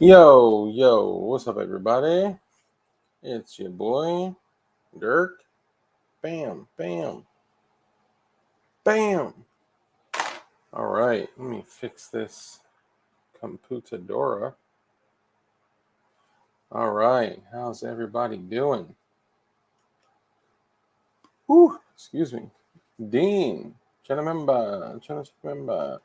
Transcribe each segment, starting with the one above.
Yo, yo, what's up, everybody? It's your boy, Dirk. Bam, bam, bam. All right, let me fix this computadora. All right, how's everybody doing? Whew, excuse me. Dean, trying to remember.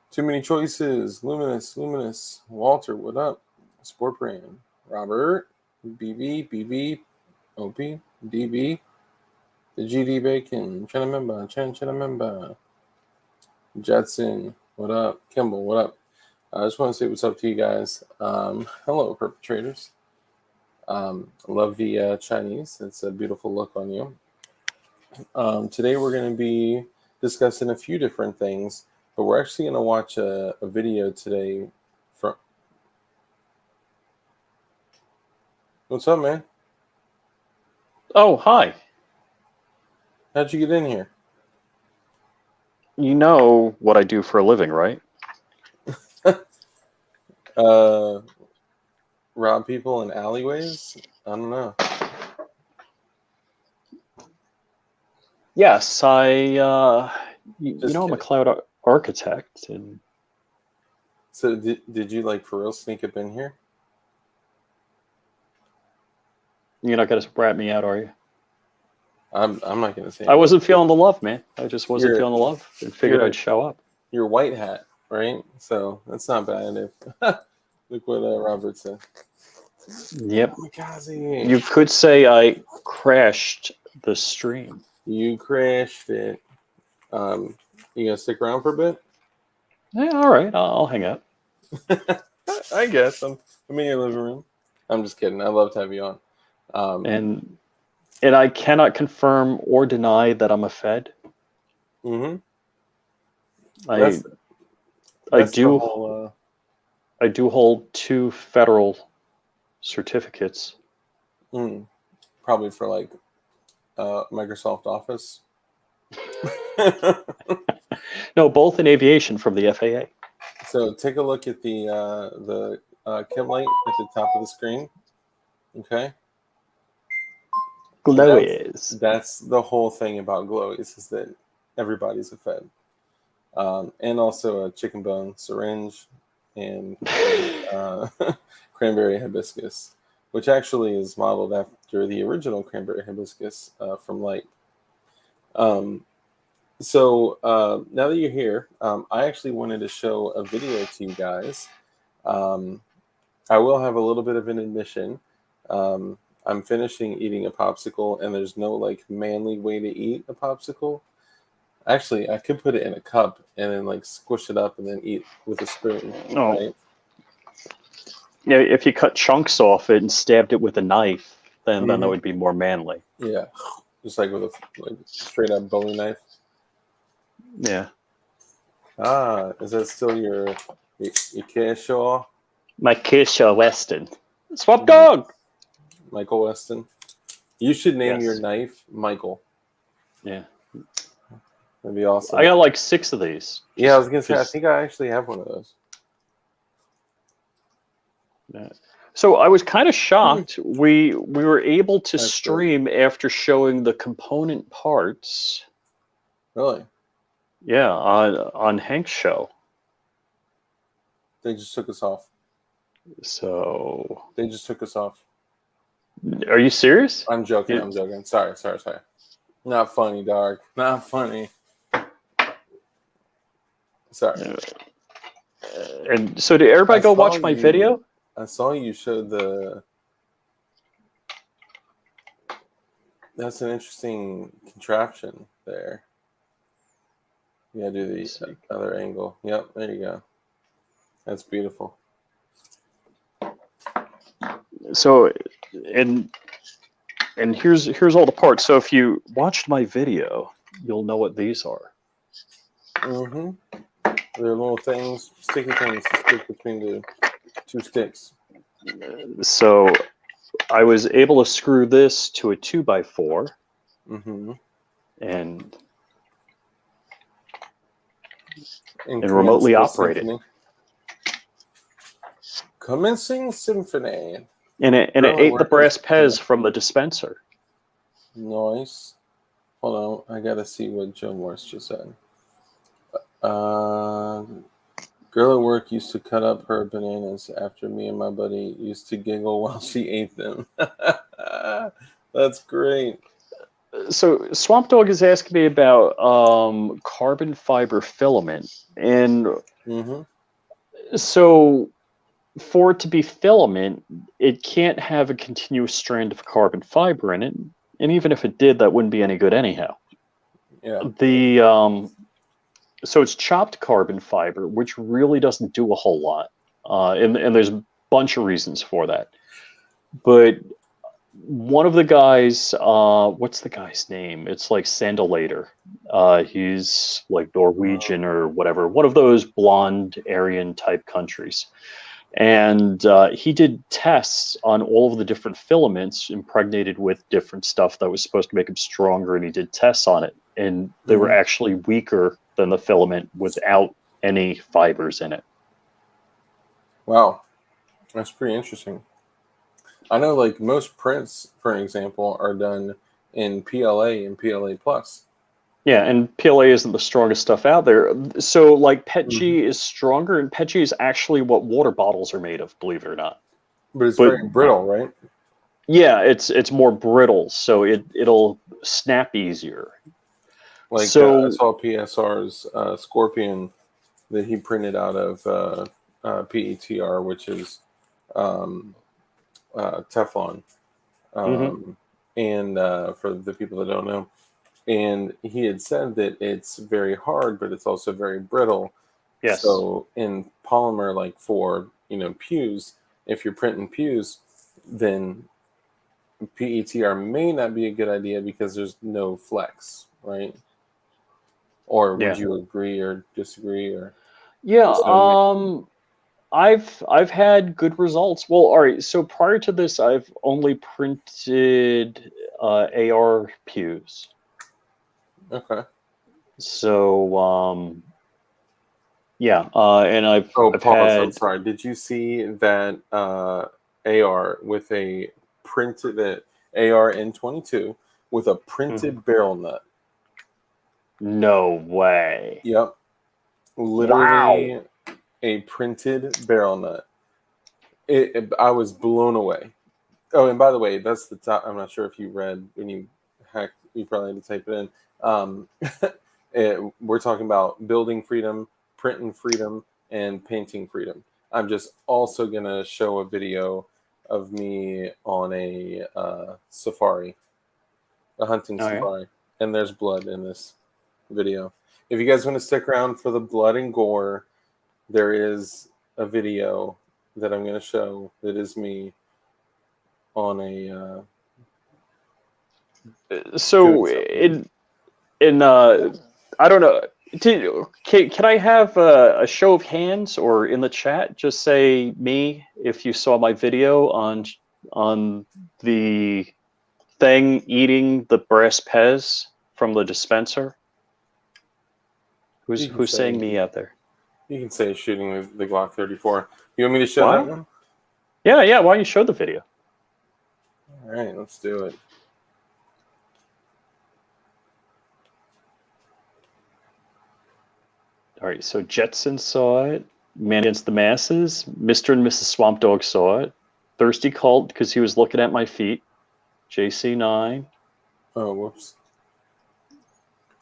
Too many choices. Luminous. Walter, what up? Sport Brand. Robert, BB, OP, DB. The GD Bacon, trying to remember. Jetson, what up? Kimball, what up? I just want to say what's up to you guys. Hello, perpetrators. Love the Chinese. It's a beautiful look on you. Today we're going to be discussing a few different things, but we're actually going to watch a video today from... What's up, man? Oh, hi. How'd you get in here? You know what I do for a living, right? Rob people in alleyways? I don't know. Yes, I'm a kidding. cloud architect. And So did you like for real sneak up in here? you're not going to rat me out, are you? I'm not gonna say. I wasn't feeling the love, man. I just wasn't feeling the love and figured I'd show up. You're white hat, right? So that's not bad. Look what Robert said. Yep. Kamikaze. You could say I crashed the stream. You crashed it. You gonna stick around for a bit? Yeah, all right. I'll hang out. I guess I'm in your living room. I'm just kidding. I'd love to have you on. And I cannot confirm or deny that I'm a Fed. Mm-hmm. I do hold 2 federal certificates. Probably for like Microsoft Office. No, both in aviation from the FAA. So take a look at the chem light at the top of the screen. Okay. Glowies. That's the whole thing about glowies, is that everybody's a Fed. And also a chicken bone syringe and cranberry hibiscus, which actually is modeled after the original cranberry hibiscus from Light. So now that you're here, I actually wanted to show a video to you guys. I will have a little bit of an admission. I'm finishing eating a popsicle, and there's no like manly way to eat a popsicle. Actually, I could put it in a cup and then like squish it up and then eat with a spoon. Oh. Right? Yeah, if you cut chunks off it and stabbed it with a knife, then that would be more manly. Yeah, just like with a straight up Bowie knife. Yeah. Is that still your Kershaw? My Kershaw Weston. Swap dog! Michael Weston. You should name Yes. your knife Michael. Yeah. That'd be awesome. I got like 6 of these. Yeah, I was going to say, I think I actually have one of those. Yeah. So I was kind of shocked. We were able to stream after showing the component parts. Really? Yeah, on Hank's show. They just took us off. So they just took us off. Are you serious? I'm joking. I'm joking. Sorry. Not funny, dog. Not funny. Sorry. And so did everybody go watch my video? I saw you showed the... That's an interesting contraption there. Yeah, do the other angle. Yep, there you go. That's beautiful. So, and here's all the parts. So if you watched my video, you'll know what these are. Mm-hmm. They're little things, sticky things to stick between the 2 sticks. So I was able to screw this to a 2x4 and remotely operate it. Commencing Symphony. And it Really ate the work brass is- Pez from the dispenser. Nice. Hold on, I gotta see what Joe Morris just said. Girl at work used to cut up her bananas after me and my buddy used to giggle while she ate them. That's great. So Swamp Dog is asking me about carbon fiber filament, and Mm-hmm. so for it to be filament, it can't have a continuous strand of carbon fiber in it, and even if it did, that wouldn't be any good anyhow. Yeah. So it's chopped carbon fiber, which really doesn't do a whole lot, and there's a bunch of reasons for that. But one of the guys, what's the guy's name? It's like Sandalater. He's like Norwegian or whatever, one of those blonde Aryan type countries. And he did tests on all of the different filaments impregnated with different stuff that was supposed to make them stronger, and he did tests on it, and they were actually weaker than the filament without any fibers in it. Wow. That's pretty interesting. I know, like, most prints, for an example, are done in PLA and PLA plus. Yeah, and PLA isn't the strongest stuff out there. So, like, PETG is stronger, and PETG is actually what water bottles are made of, believe it or not. But it's very brittle, right? Yeah, it's more brittle, so it'll snap easier. Like, So I saw PSR's Scorpion that he printed out of PETR, which is Teflon. And for the people that don't know, and he had said that it's very hard, but it's also very brittle. yes, So in polymer, like for pews, if you're printing pews, then PETR may not be a good idea because there's no flex, right? Or would you agree or disagree? Or yeah. I've had good results. Well, all right. So prior to this, I've only printed AR pews. Okay. So yeah, and I've Pause. had. I'm sorry. Did you see that AR with a printed AR N22 with a printed barrel nut? No way. Yep. Literally a printed barrel nut. I was blown away. Oh, and by the way, that's the top. I'm not sure if you read when you hacked. You probably had to type it in. We're talking about building freedom, printing freedom, and painting freedom. I'm just also gonna show a video of me on a safari, a hunting safari, and there's blood in this video. If you guys want to stick around for the blood and gore, there is a video that I'm going to show that is me on a. So I don't know. Can I have a show of hands or in the chat? Just say me if you saw my video on the thing eating the brass Pez from the dispenser. Who's saying me out there? You can say shooting the Glock 34. You want me to show that one? Yeah. Why don't you show the video? All right, let's do it. All right, so Jetson saw it. Man Against the Masses. Mr. and Mrs. Swamp Dog saw it. Thirsty Cult because he was looking at my feet. JC9. Oh, whoops.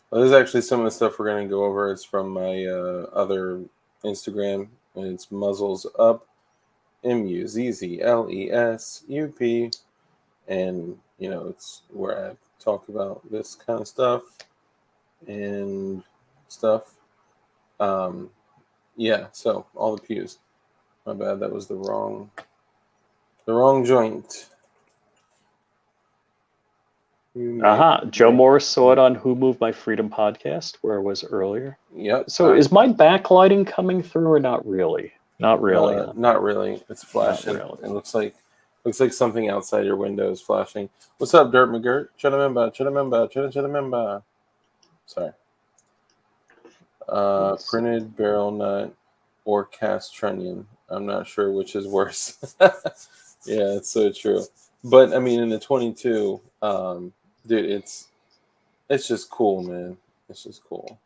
Well, this is actually some of the stuff we're going to go over. It's from my other Instagram, and it's Muzzles Up, MUZZLESUP, and it's where I talk about this kind of stuff and stuff. Yeah, so all the pews. My bad, that was the wrong joint. Joe Morris saw it on Who Moved My Freedom podcast, where it was earlier. Yep. So is my backlighting coming through or not really? Not really. Not really. It's flashing. Really. It looks like something outside your window is flashing. What's up, Dirt McGirt? Chudamemba. Sorry. Printed barrel nut or cast trunnion. I'm not sure which is worse. Yeah, it's so true. But I mean, in the 22, dude, it's just cool, man. It's just cool.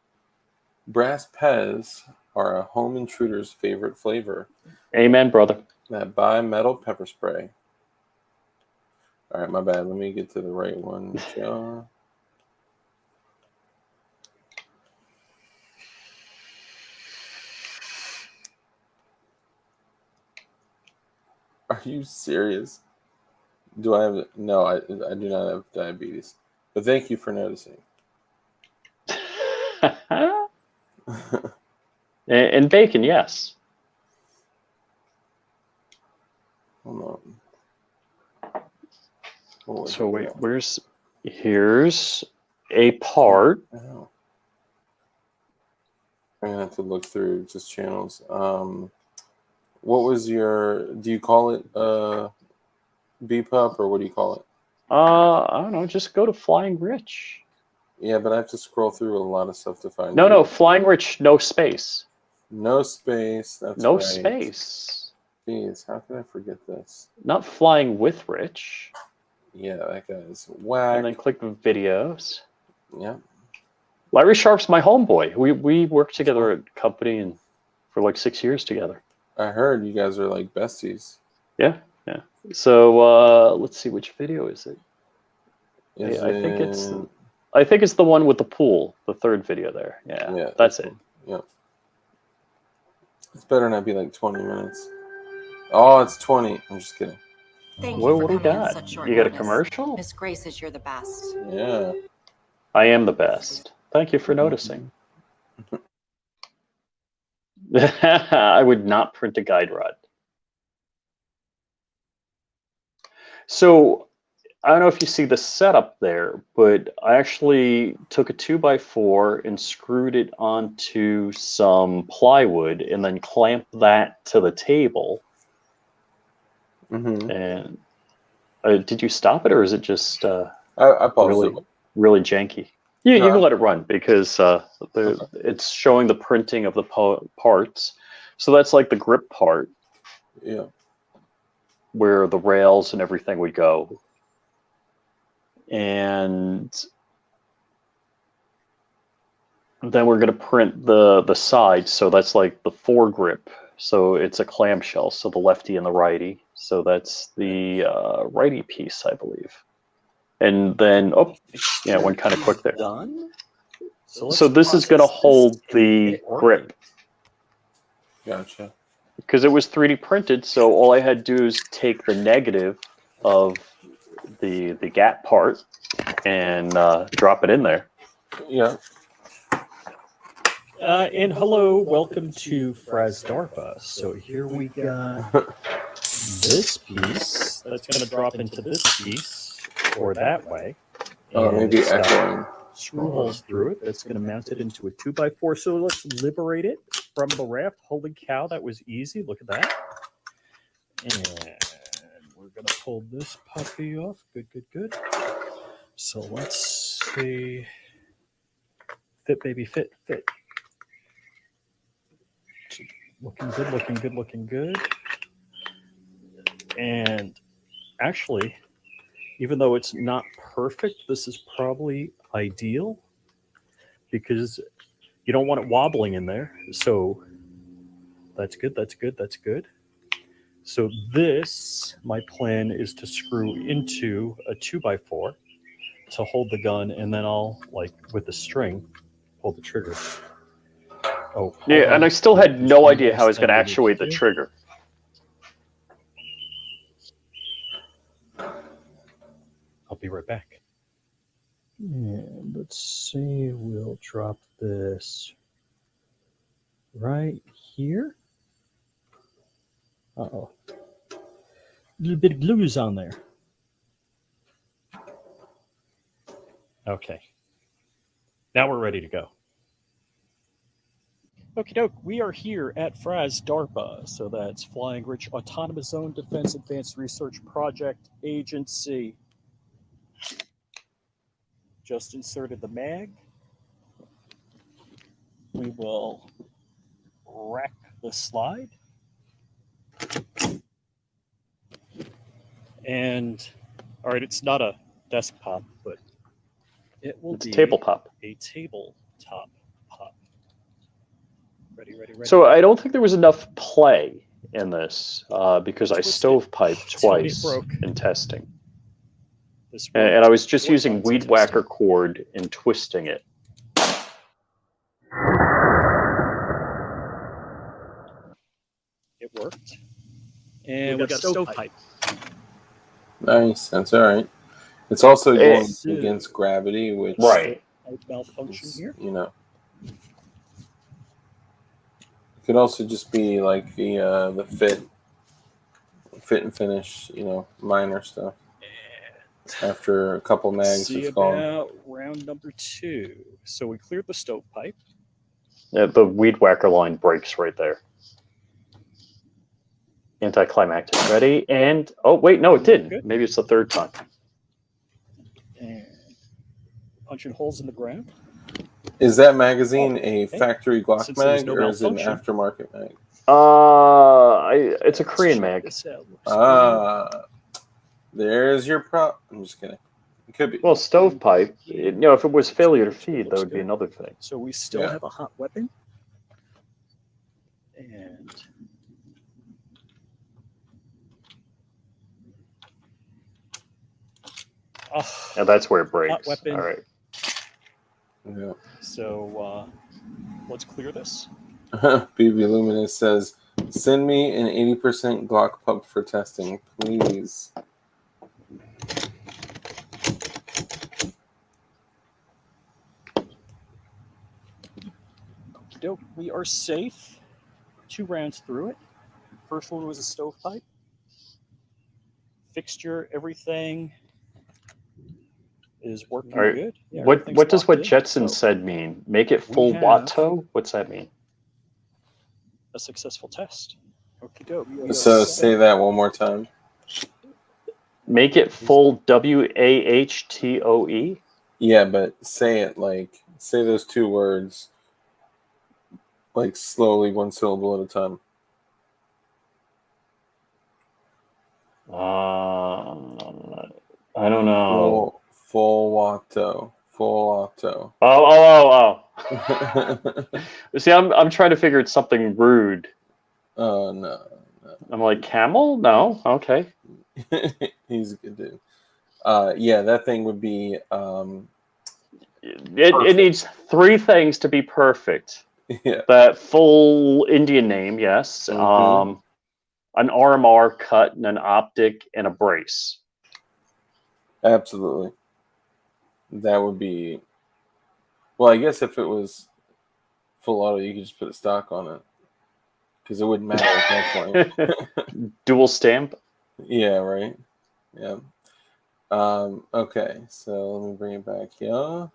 Brass Pez are a home intruder's favorite flavor. Amen, brother. That bimetal pepper spray. All right, my bad. Let me get to the right one. Are you serious? Do I have no? I do not have diabetes. But thank you for noticing. And bacon, yes. Hold on. So wait, here's a part. Oh. I'm gonna have to look through just channels. What was your? Do you call it B-Pup or what do you call it? I don't know. Just go to Flying Rich. Yeah, but I have to scroll through a lot of stuff to find. No, Flying Rich, no space. No space. That's no right. space. Jeez, how can I forget this? Not Flying with Rich. Yeah, that guy's whack. And then click videos. Yeah. Larry Sharp's my homeboy. We worked together at a company and for like 6 years together. I heard you guys are like besties. Yeah. So let's see, which video is it? I think it's the one with the pool, the third video there. Yeah, that's it. Yeah. It's better not be like 20 minutes. Oh, it's 20. I'm just kidding. Thank you for coming in such short notice. You got a commercial? Miss Grace says you're the best. Yeah. I am the best. Thank you for noticing. I would not print a guide rod. So I don't know if you see the setup there, but I actually took a 2x4 and screwed it onto some plywood and then clamped that to the table. Mm-hmm. And did you stop it, or is it just I paused it. Really janky? Yeah, you can let it run because it's showing the printing of the parts. So that's like the grip part. Yeah. Where the rails and everything would go. And then we're going to print the sides. So that's like the foregrip. So it's a clamshell. So the lefty and the righty. So that's the righty piece, I believe. And then, went kind of quick there. Done. So this is going to hold the grip. Gotcha. Because it was 3D printed, so all I had to do is take the negative of the gap part and drop it in there. Yeah. And hello, welcome to Fraz DARPA. So here we got this piece that's going to drop into this piece, or that way. Maybe echoing. Screw holes through it. That's going to mount it into a 2x4. So let's liberate it from the raft. Holy cow, that was easy. Look at that. And we're going to pull this puppy off. Good. So let's see. Fit, baby, fit. Looking good. And actually, even though it's not perfect, this is probably ideal because you don't want it wobbling in there. So that's good. So this, my plan is to screw into a 2x4 to hold the gun, and then I'll, like with the string, pull the trigger. Oh, yeah, and I still had no idea how I was going to actuate the trigger. I'll be right back. And let's see, we'll drop this right here. Uh-oh. A little bit of glue's on there. Okay. Now we're ready to go. Okie doke, we are here at Fraz DARPA. So that's Flying Rich Autonomous Zone Defense Advanced Research Project Agency. Just inserted the mag. We will rack the slide. And all right, it's not a desk pop, but it will It's be a table pop. a tabletop pop. Ready, ready, ready. So I don't think there was enough play in this because I Twist it. stovepiped Tell me it twice broke. in testing. This And I was just 4 using times in weed testing. whacker cord and twisting it. It worked. And we got a stovepipe. Nice. That's all right. It's also going So- against gravity, which Right. Malfunction is, here. you know, it could also just be like the fit and finish, you know, minor stuff. After a couple mags, See it's gone. about round number 2. So we cleared the stovepipe. Yeah, the weed whacker line breaks right there. Anticlimactic. Ready? And oh wait, no, it didn't. Good. Maybe it's the third time. And punching holes in the ground. Is that magazine a okay. factory Glock Since there was mag no or is it an malfunction. aftermarket mag? It's a Korean Check mag. this out. There's your prop. I'm just kidding. It could be. Well, stovepipe. You know, if it was failure to feed, that would be another thing. So we still Yeah. have a hot weapon. And And that's where it breaks. weapon. All right. Yeah. so let's clear this. BB Luminous says, "Send me an 80% Glock pump for testing, please." Dope. We are safe. 2 rounds through it. First one was a stovepipe. Fixture, everything is working All right. good. Yeah, What everything's does what locked in. Jetson So, said mean? Make it we full have- Watto? What's that mean? a successful test. Okie doke. So say that one more time. Make it full WAHTOE? Yeah, but say it like, say those 2 words like slowly, one syllable at a time. I don't know. Full Watto. Full Watto. Oh. See, I'm trying to figure it's something rude. Oh, no. I'm like, camel? No? Okay. He's a good dude. Yeah, that thing would be It needs 3 things to be perfect. yeah. That full Indian name, yes. Mhm. An RMR cut and an optic and a brace. Absolutely. That would be, well, I guess if it was full auto, you could just put a stock on it because it wouldn't matter at that point. Dual stamp. Yeah, right. Yeah. Okay, so let me bring it back here.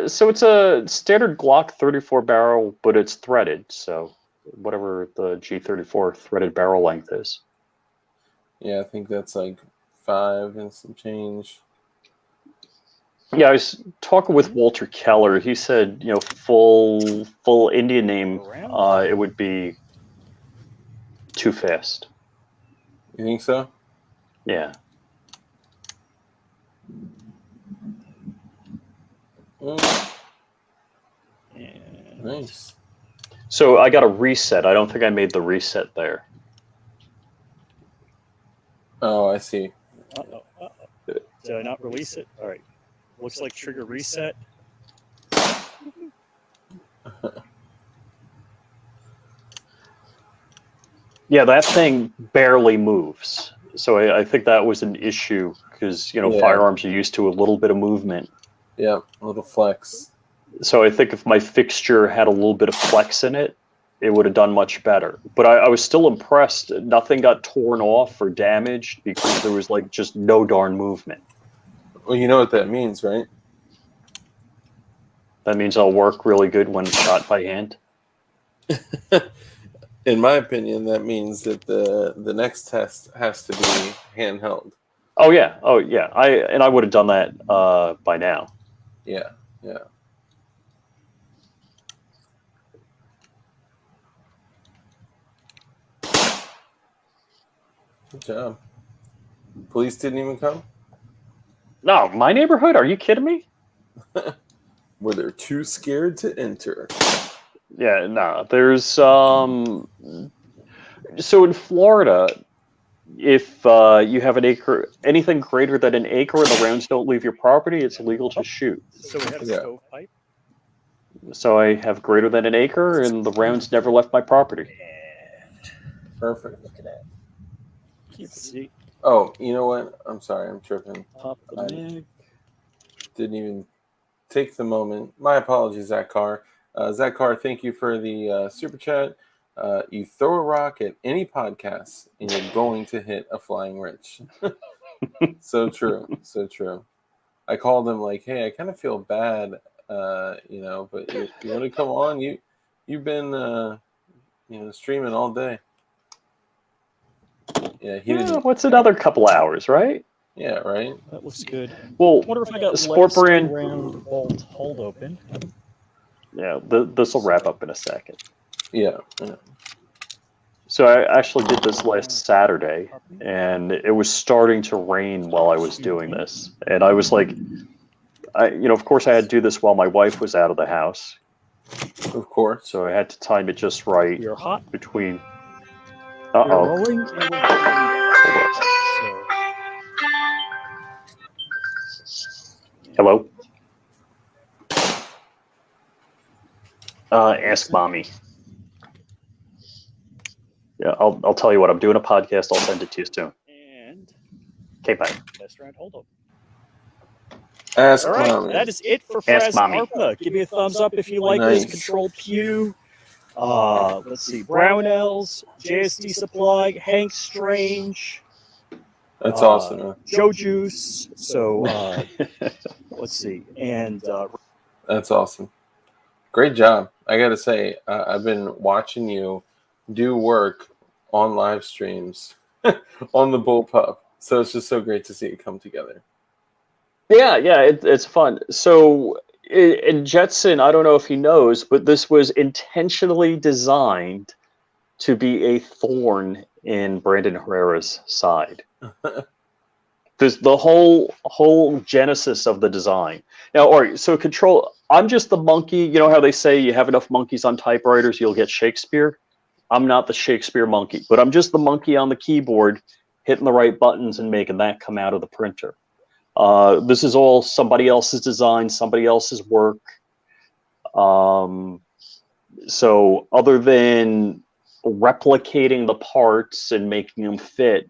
So it's a standard Glock 34 barrel, but it's threaded. So whatever the G34 threaded barrel length is. Yeah, I think that's like 5 and some change. Yeah, I was talking with Walter Keller. He said, you know, full Indian name, it would be too fast. You think so? Yeah. Nice. So I got a reset. I don't think I made the reset there. Oh, I see. Did I not release it? All right. Looks like trigger reset. Yeah, that thing barely moves. So I think that was an issue because, you know, Yeah. firearms are used to a little bit of movement. Yeah, a little flex. So I think if my fixture had a little bit of flex in it, it would have done much better. But I was still impressed. Nothing got torn off or damaged because there was like just no darn movement. Well, you know what that means, right? That means I'll work really good when it's shot by hand. In my opinion, that means that the next test has to be handheld. Oh yeah, I would have done that by now. Yeah. Good job. Police didn't even come? No, my neighborhood? Are you kidding me? Were they too scared to enter? Yeah, no. There's so in Florida, if you have an acre, anything greater than an acre, and the rounds don't leave your property, it's illegal to shoot. So we had a Yeah. stovepipe. So I have greater than an acre, and the rounds never left my property. Perfect. Look at that. Let's see. Oh, you know what? I'm sorry. I'm tripping. Top of the neck. Didn't even take the moment. My apologies, Zach Carr. Zach Carr, thank you for the super chat. You throw a rock at any podcast, and you're going to hit a flying rich. So true. So true. I called him like, hey, I kind of feel bad, but you want to come on? You've been, streaming all day. Yeah, he didn't. What's another couple hours, right? Yeah, right. That looks good. Well, I wonder if I got Sport legs Brand. around bolt hold open. Yeah, this will wrap up in a second. Yeah. So I actually did this last Saturday, and it was starting to rain while I was doing this. And I was like, of course I had to do this while my wife was out of the house. Of course. So I had to time it just right You're hot. between... You're rolling. And we're going. Hello? Ask mommy. Yeah, I'll tell you what. I'm doing a podcast. I'll send it to you soon. And Okay, bye. test round hold up. Ask All right, mommy. that is it for Ask Fraz mommy. ARPA. Give me a thumbs up if you like this. Nice. Control Q. Let's see. Brownells, JSD Supply, Hank Strange. That's awesome. Man. Joe Juice. So let's see. And That's awesome. Great job. I got to say, I've been watching you do work on live streams on the Bullpup. So it's just so great to see it come together. Yeah, it's fun. So in Jetson, I don't know if he knows, but this was intentionally designed to be a thorn in Brandon Herrera's side. There's the whole genesis of the design. Now, all right, so Control, I'm just the monkey. You know how they say you have enough monkeys on typewriters, you'll get Shakespeare? I'm not the Shakespeare monkey, but I'm just the monkey on the keyboard hitting the right buttons and making that come out of the printer. This is all somebody else's design, somebody else's work. So other than replicating the parts and making them fit,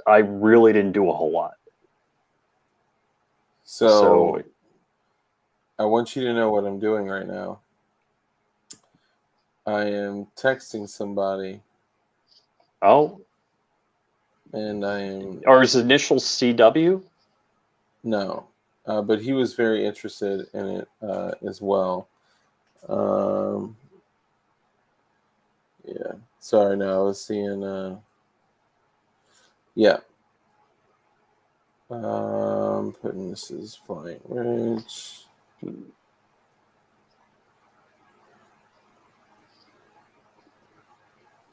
I really didn't do a whole lot. So I want you to know what I'm doing right now. I am texting somebody. Oh. And I am... Are his initials CW? No. But he was very interested in it as well. Yeah. Sorry, no, I was seeing... yeah. Putting this as Flying Ridge.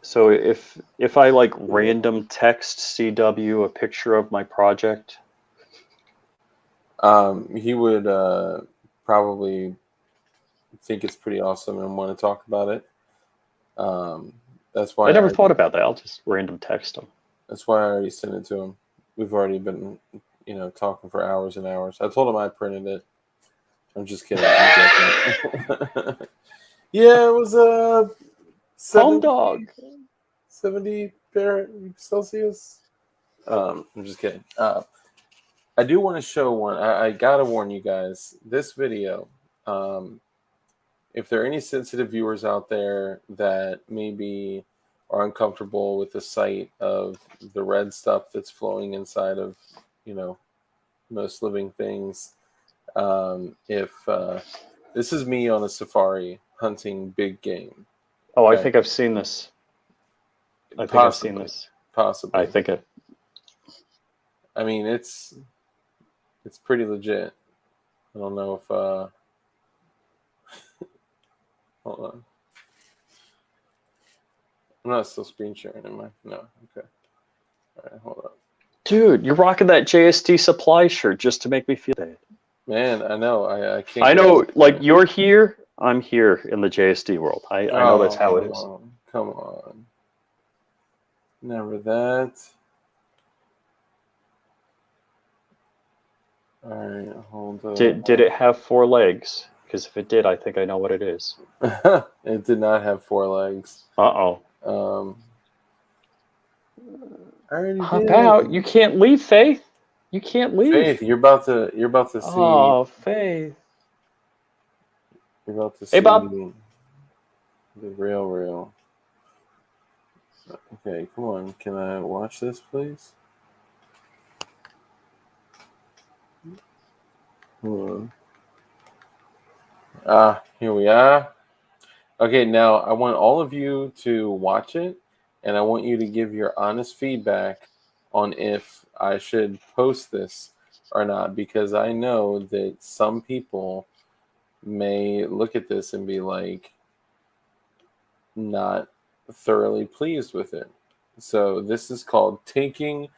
So if I like random text CW a picture of my project, he would probably think it's pretty awesome and want to talk about it. That's why I never thought about that. I'll just random text him. That's why I already sent it to him. We've already been, talking for hours and hours. I told him I printed it. I'm just kidding. Yeah, it was a Home dog. 70 Celsius. I'm just kidding. I do want to show one. I gotta warn you guys. This video, if there are any sensitive viewers out there that maybe are uncomfortable with the sight of the red stuff that's flowing inside of, most living things. If this is me on a safari hunting big game. Oh, Okay. I think I've seen this. I've seen this. Possibly. I think it. I mean, it's pretty legit. I don't know if hold on. I'm not still screen sharing, am I? No. Okay. All right, hold up. Dude, you're rocking that JST supply shirt just to make me feel bad. Man, I know. I can't. I know, like, you're here, I'm here in the JST world. I know that's how it is. Come on. Never that. All right, hold on. Did it have 4 legs? Because if it did, I think I know what it is. It did not have 4 legs. Uh-oh. I already Hop did. out. You can't leave, Faith. You can't leave. Faith, you're about to see. Oh, Faith. You're about to see. Hey, Bob. The real. Okay, come on. Can I watch this, please? Hold on. Here we are. Okay, now I want all of you to watch it, and I want you to give your honest feedback on if I should post this or not, because I know that some people may look at this and be like not thoroughly pleased with it. So this is called Taking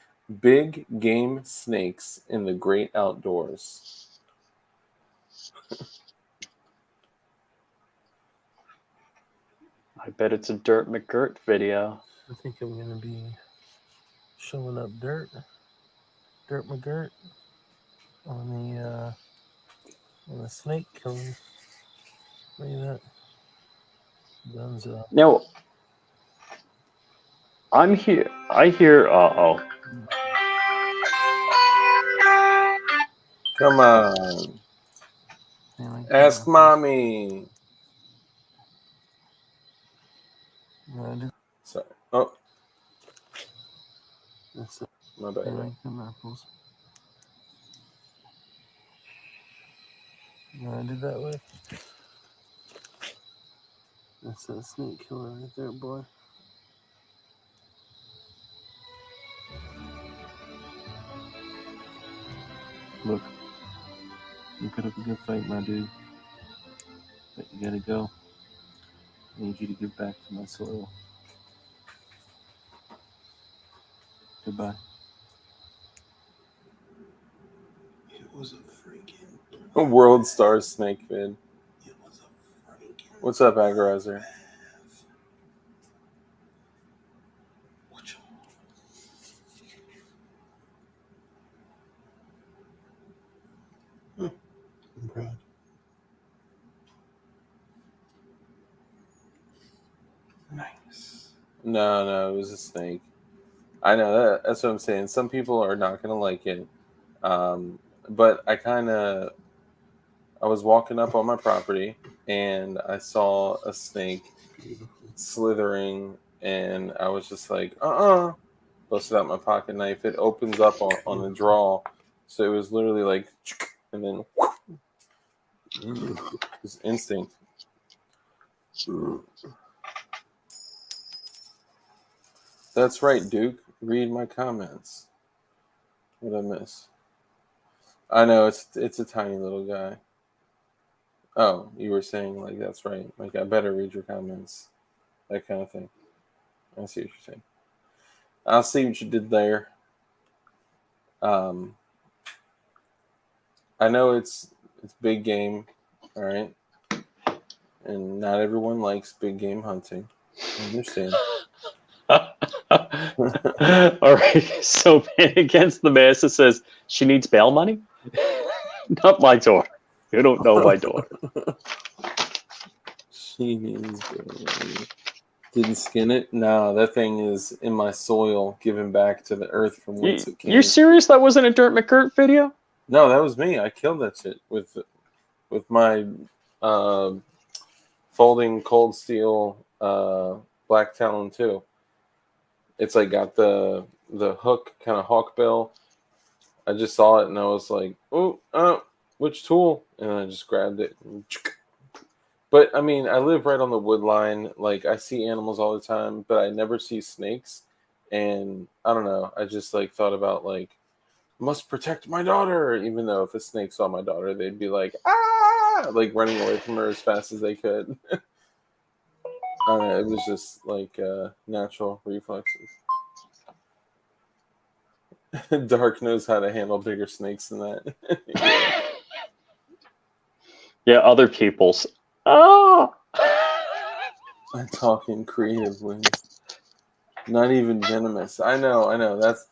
Big Game Snakes in the Great Outdoors. I bet it's a Dirt McGirt video. I think I'm going to be showing up Dirt McGirt on the snake killing. Look at that. Guns up. Now, I'm here. I hear. Uh-oh. Come on. Ask mommy. Sorry. Oh. That's it. My bad. I did that way. That's a snake killer right there, boy. Look. You put up a good fight, my dude. But you gotta go. I need you to give back to my soil. Goodbye. It was a freaking world star snake vid. It was a freaking. What's up, Agorizer? I'm proud. Nice. No, it was a snake. I know that. That's what I'm saying. Some people are not gonna like it, but I was walking up on my property and I saw a snake slithering, and I was just like, busted out my pocket knife. It opens up on the draw, so it was literally like, and then it's instinct. That's right, Duke. Read my comments. What did I miss? I know it's a tiny little guy. Oh, you were saying like that's right. Like I better read your comments, that kind of thing. I see what you're saying. I'll see what you did there. I know it's big game, all right, and not everyone likes big game hunting. I understand. All right, so Man Against the Masses says she needs bail money. Not my daughter. You don't know my daughter. She needs bail money. Didn't skin it? No, that thing is in my soil, giving back to the earth from whence it came. You're serious? That wasn't a Dirt McGirt video? No, that was me. I killed that shit with my folding cold steel Black Talon 2. It's like got the hook kind of hawk bill. I just saw it and I was like, which tool? And I just grabbed it. But I mean, I live right on the wood line. Like I see animals all the time, but I never see snakes. And I don't know. I just like thought about like, must protect my daughter. Even though if a snake saw my daughter, they'd be like, like running away from her as fast as they could. I don't know, it was just like natural reflexes. Dark knows how to handle bigger snakes than that. Yeah, other people's. Oh! I'm talking creatively. Not even venomous. I know. That's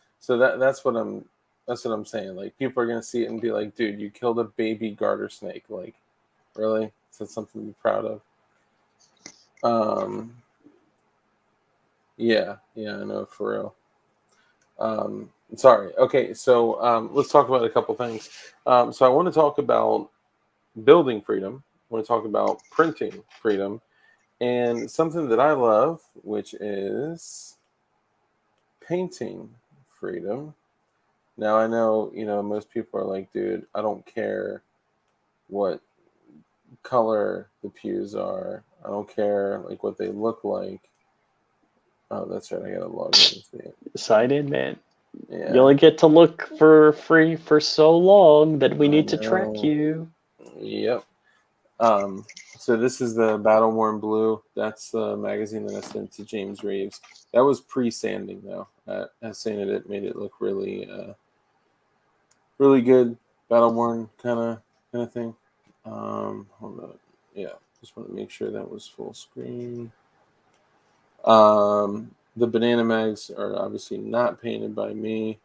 what I'm saying. Like, people are gonna see it and be like, dude, you killed a baby garter snake. Like, really? Is that something to be proud of? Yeah, I know, for real. Sorry. Okay, so let's talk about a couple things. So I want to talk about building freedom. I want to talk about printing freedom, and something that I love, which is painting freedom. Now I know, most people are like, dude, I don't care what color the pews are. I don't care like what they look like. Oh, that's right. I gotta log in and see it. Sign in, man. Yeah. You only get to look for free for so long that we need to track know. you. Yep. So this is the Battle Worn Blue. That's the magazine that I sent to James Reeves. That was pre-sanding though. I sanded it, made it look really, really good. Battle Worn kind of thing. Hold on. Yeah, just want to make sure that was full screen. The banana mags are obviously not painted by me.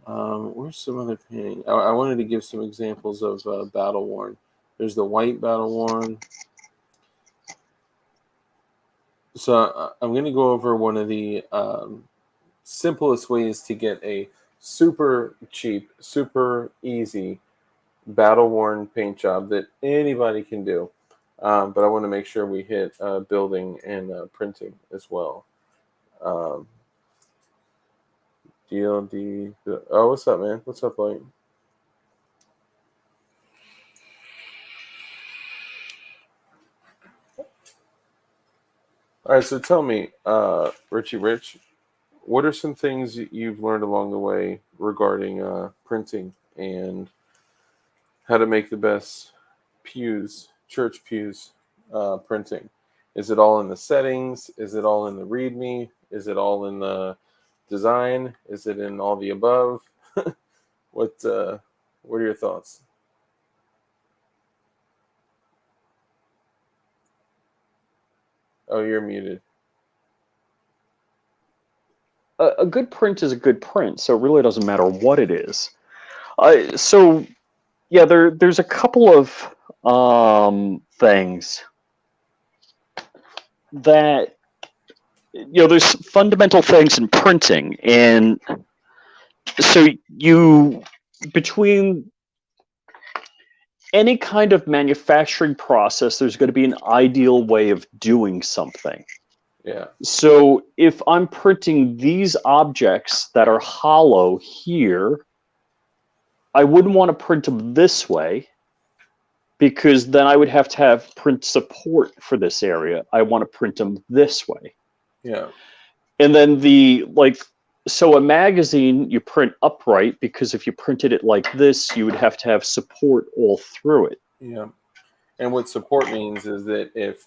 Where's some other painting? I wanted to give some examples of Battle Worn. There's the white Battle Worn. So I'm going to go over one of the simplest ways to get a super cheap, super easy Battle Worn paint job that anybody can do. But I want to make sure we hit building and printing as well. DLD. Oh, what's up, man? What's up, Light? All right, so tell me, Richie Rich, what are some things you've learned along the way regarding printing and how to make the best pews, church pews, printing? Is it all in the settings? Is it all in the README? Is it all in the design? Is it in all the above? What are your thoughts? Oh, you're muted. A good print is a good print, so it really doesn't matter what it is. So, yeah, there's a couple of things that, there's fundamental things in printing, and so between any kind of manufacturing process, there's going to be an ideal way of doing something. Yeah. So if I'm printing these objects that are hollow here, I wouldn't want to print them this way, because then I would have to have print support for this area. I want to print them this way. Yeah. And then so a magazine, you print upright, because if you printed it like this, you would have to have support all through it. Yeah. And what support means is that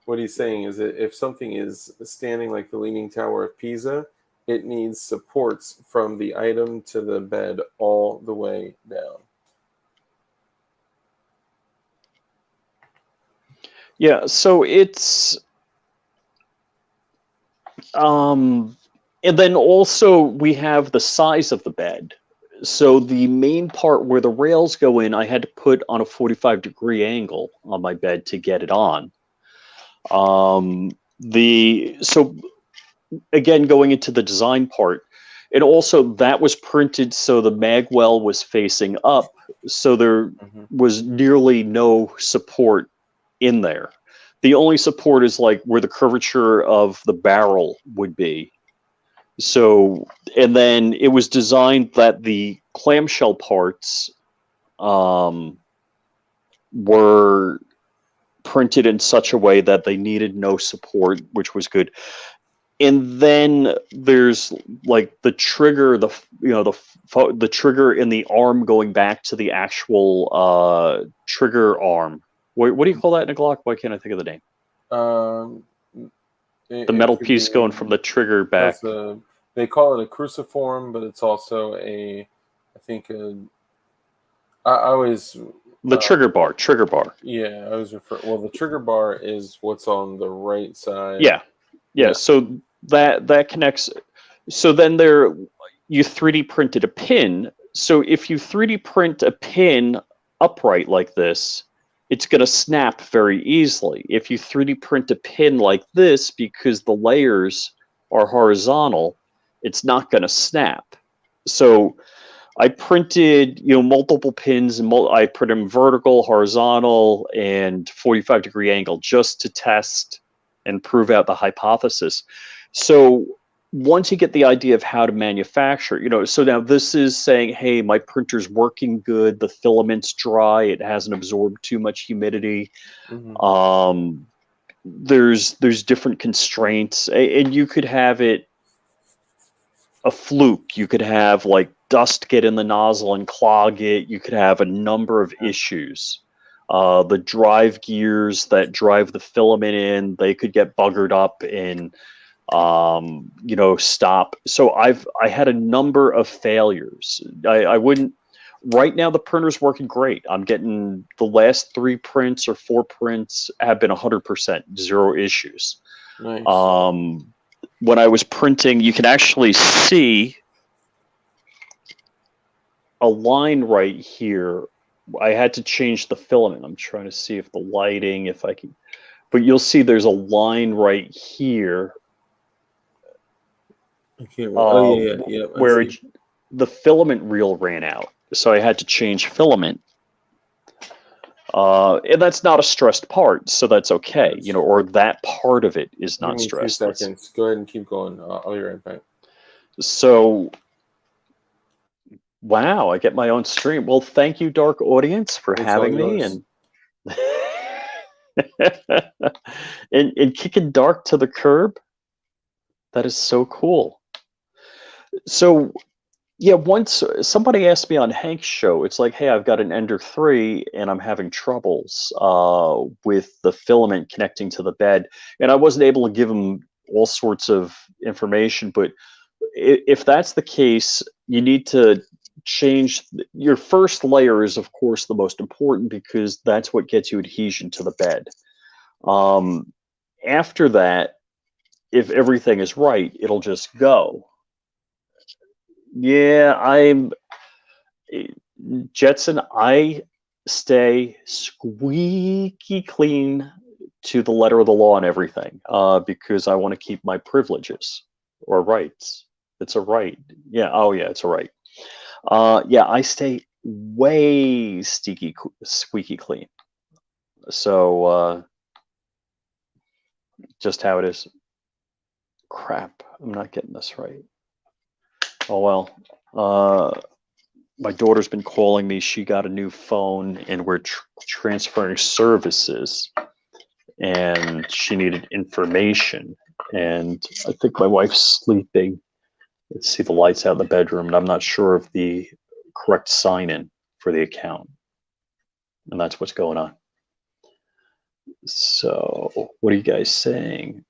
what he's saying is that if something is standing like the Leaning Tower of Pisa, it needs supports from the item to the bed all the way down. Yeah, so it's and then also we have the size of the bed. So the main part where the rails go in, I had to put on a 45-degree angle on my bed to get it on. So again, going into the design part, and also that was printed so the magwell was facing up, so there was nearly no support in there. The only support is like where the curvature of the barrel would be. So, and then it was designed that the clamshell parts were printed in such a way that they needed no support, which was good. And then there's like the trigger, the trigger in the arm going back to the actual trigger arm. What do you call that in a Glock? Why can't I think of the name? The metal piece going from the trigger back. they call it a cruciform, but it's also I think I always The trigger bar. yeah, I was refer. Well, the trigger bar is what's on the right side. Yeah. So that connects. So then you 3D printed a pin. So if you 3D print a pin upright like this, it's going to snap very easily. If you 3D print a pin like this, because the layers are horizontal, it's not going to snap. So I printed, multiple pins, and I printed them vertical, horizontal, and 45-degree angle just to test and prove out the hypothesis. So once you get the idea of how to manufacture, so now this is saying, hey, my printer's working good, the filament's dry, it hasn't absorbed too much humidity. Mm-hmm. There's different constraints, and you could have it a fluke. You could have like dust get in the nozzle and clog it. You could have a number of issues. The drive gears that drive the filament in, they could get buggered up and stop. So I had a number of failures. I wouldn't. Right now the printer's working great. I'm getting the last 3 prints or 4 prints have been 100%, 0 issues. Nice. When I was printing, you can actually see a line right here. I had to change the filament. I'm trying to see if the lighting, if I can, but you'll see there's a line right here. Okay. Where the filament reel ran out. So I had to change filament. And that's not a stressed part, so that's okay. Or that part of it is not stressed. Give me 2 seconds. Go ahead and keep going. I'll be right back. So, wow, I get my own stream. Well, thank you, Dark Audience, for having me and kicking Dark to the curb. That is so cool. So, yeah, once somebody asked me on Hank's show, it's like, hey, I've got an Ender 3 and I'm having troubles with the filament connecting to the bed. And I wasn't able to give him all sorts of information. But if that's the case, you need to change. Your first layer is, of course, the most important because that's what gets you adhesion to the bed. After that, if everything is right, it'll just go. Yeah, Jetson, I stay squeaky clean to the letter of the law and everything because I want to keep my privileges or rights. It's a right. Yeah. Oh, yeah, it's a right. Yeah, I stay way squeaky clean. So just how it is. Crap, I'm not getting this right. Oh, well. My daughter's been calling me. She got a new phone and we're transferring services and she needed information. And I think my wife's sleeping. Let's see the lights out in the bedroom. And I'm not sure of the correct sign-in for the account. And that's what's going on. So what are you guys saying?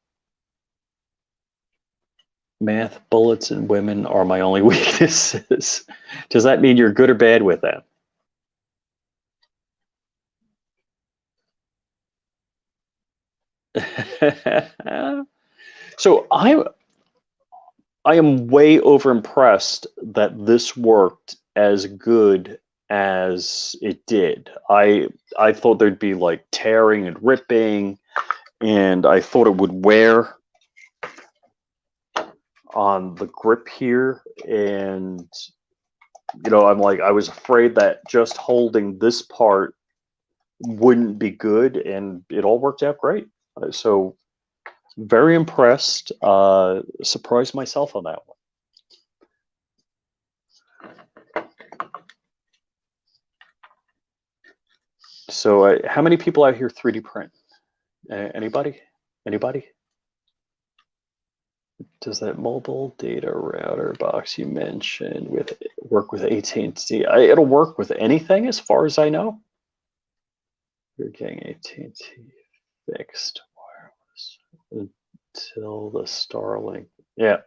Math, bullets, and women are my only weaknesses. Does that mean you're good or bad with them? So I am way over impressed that this worked as good as it did. I thought there'd be like tearing and ripping, and I thought it would wear on the grip here, and I'm like, I was afraid that just holding this part wouldn't be good, and it all worked out great. So very impressed. Surprised myself on that one. So how many people out here 3D print? Anybody? Does that mobile data router box you mentioned work with AT&T? It'll work with anything as far as I know. You're getting AT&T fixed wireless until the Starlink. Yeah.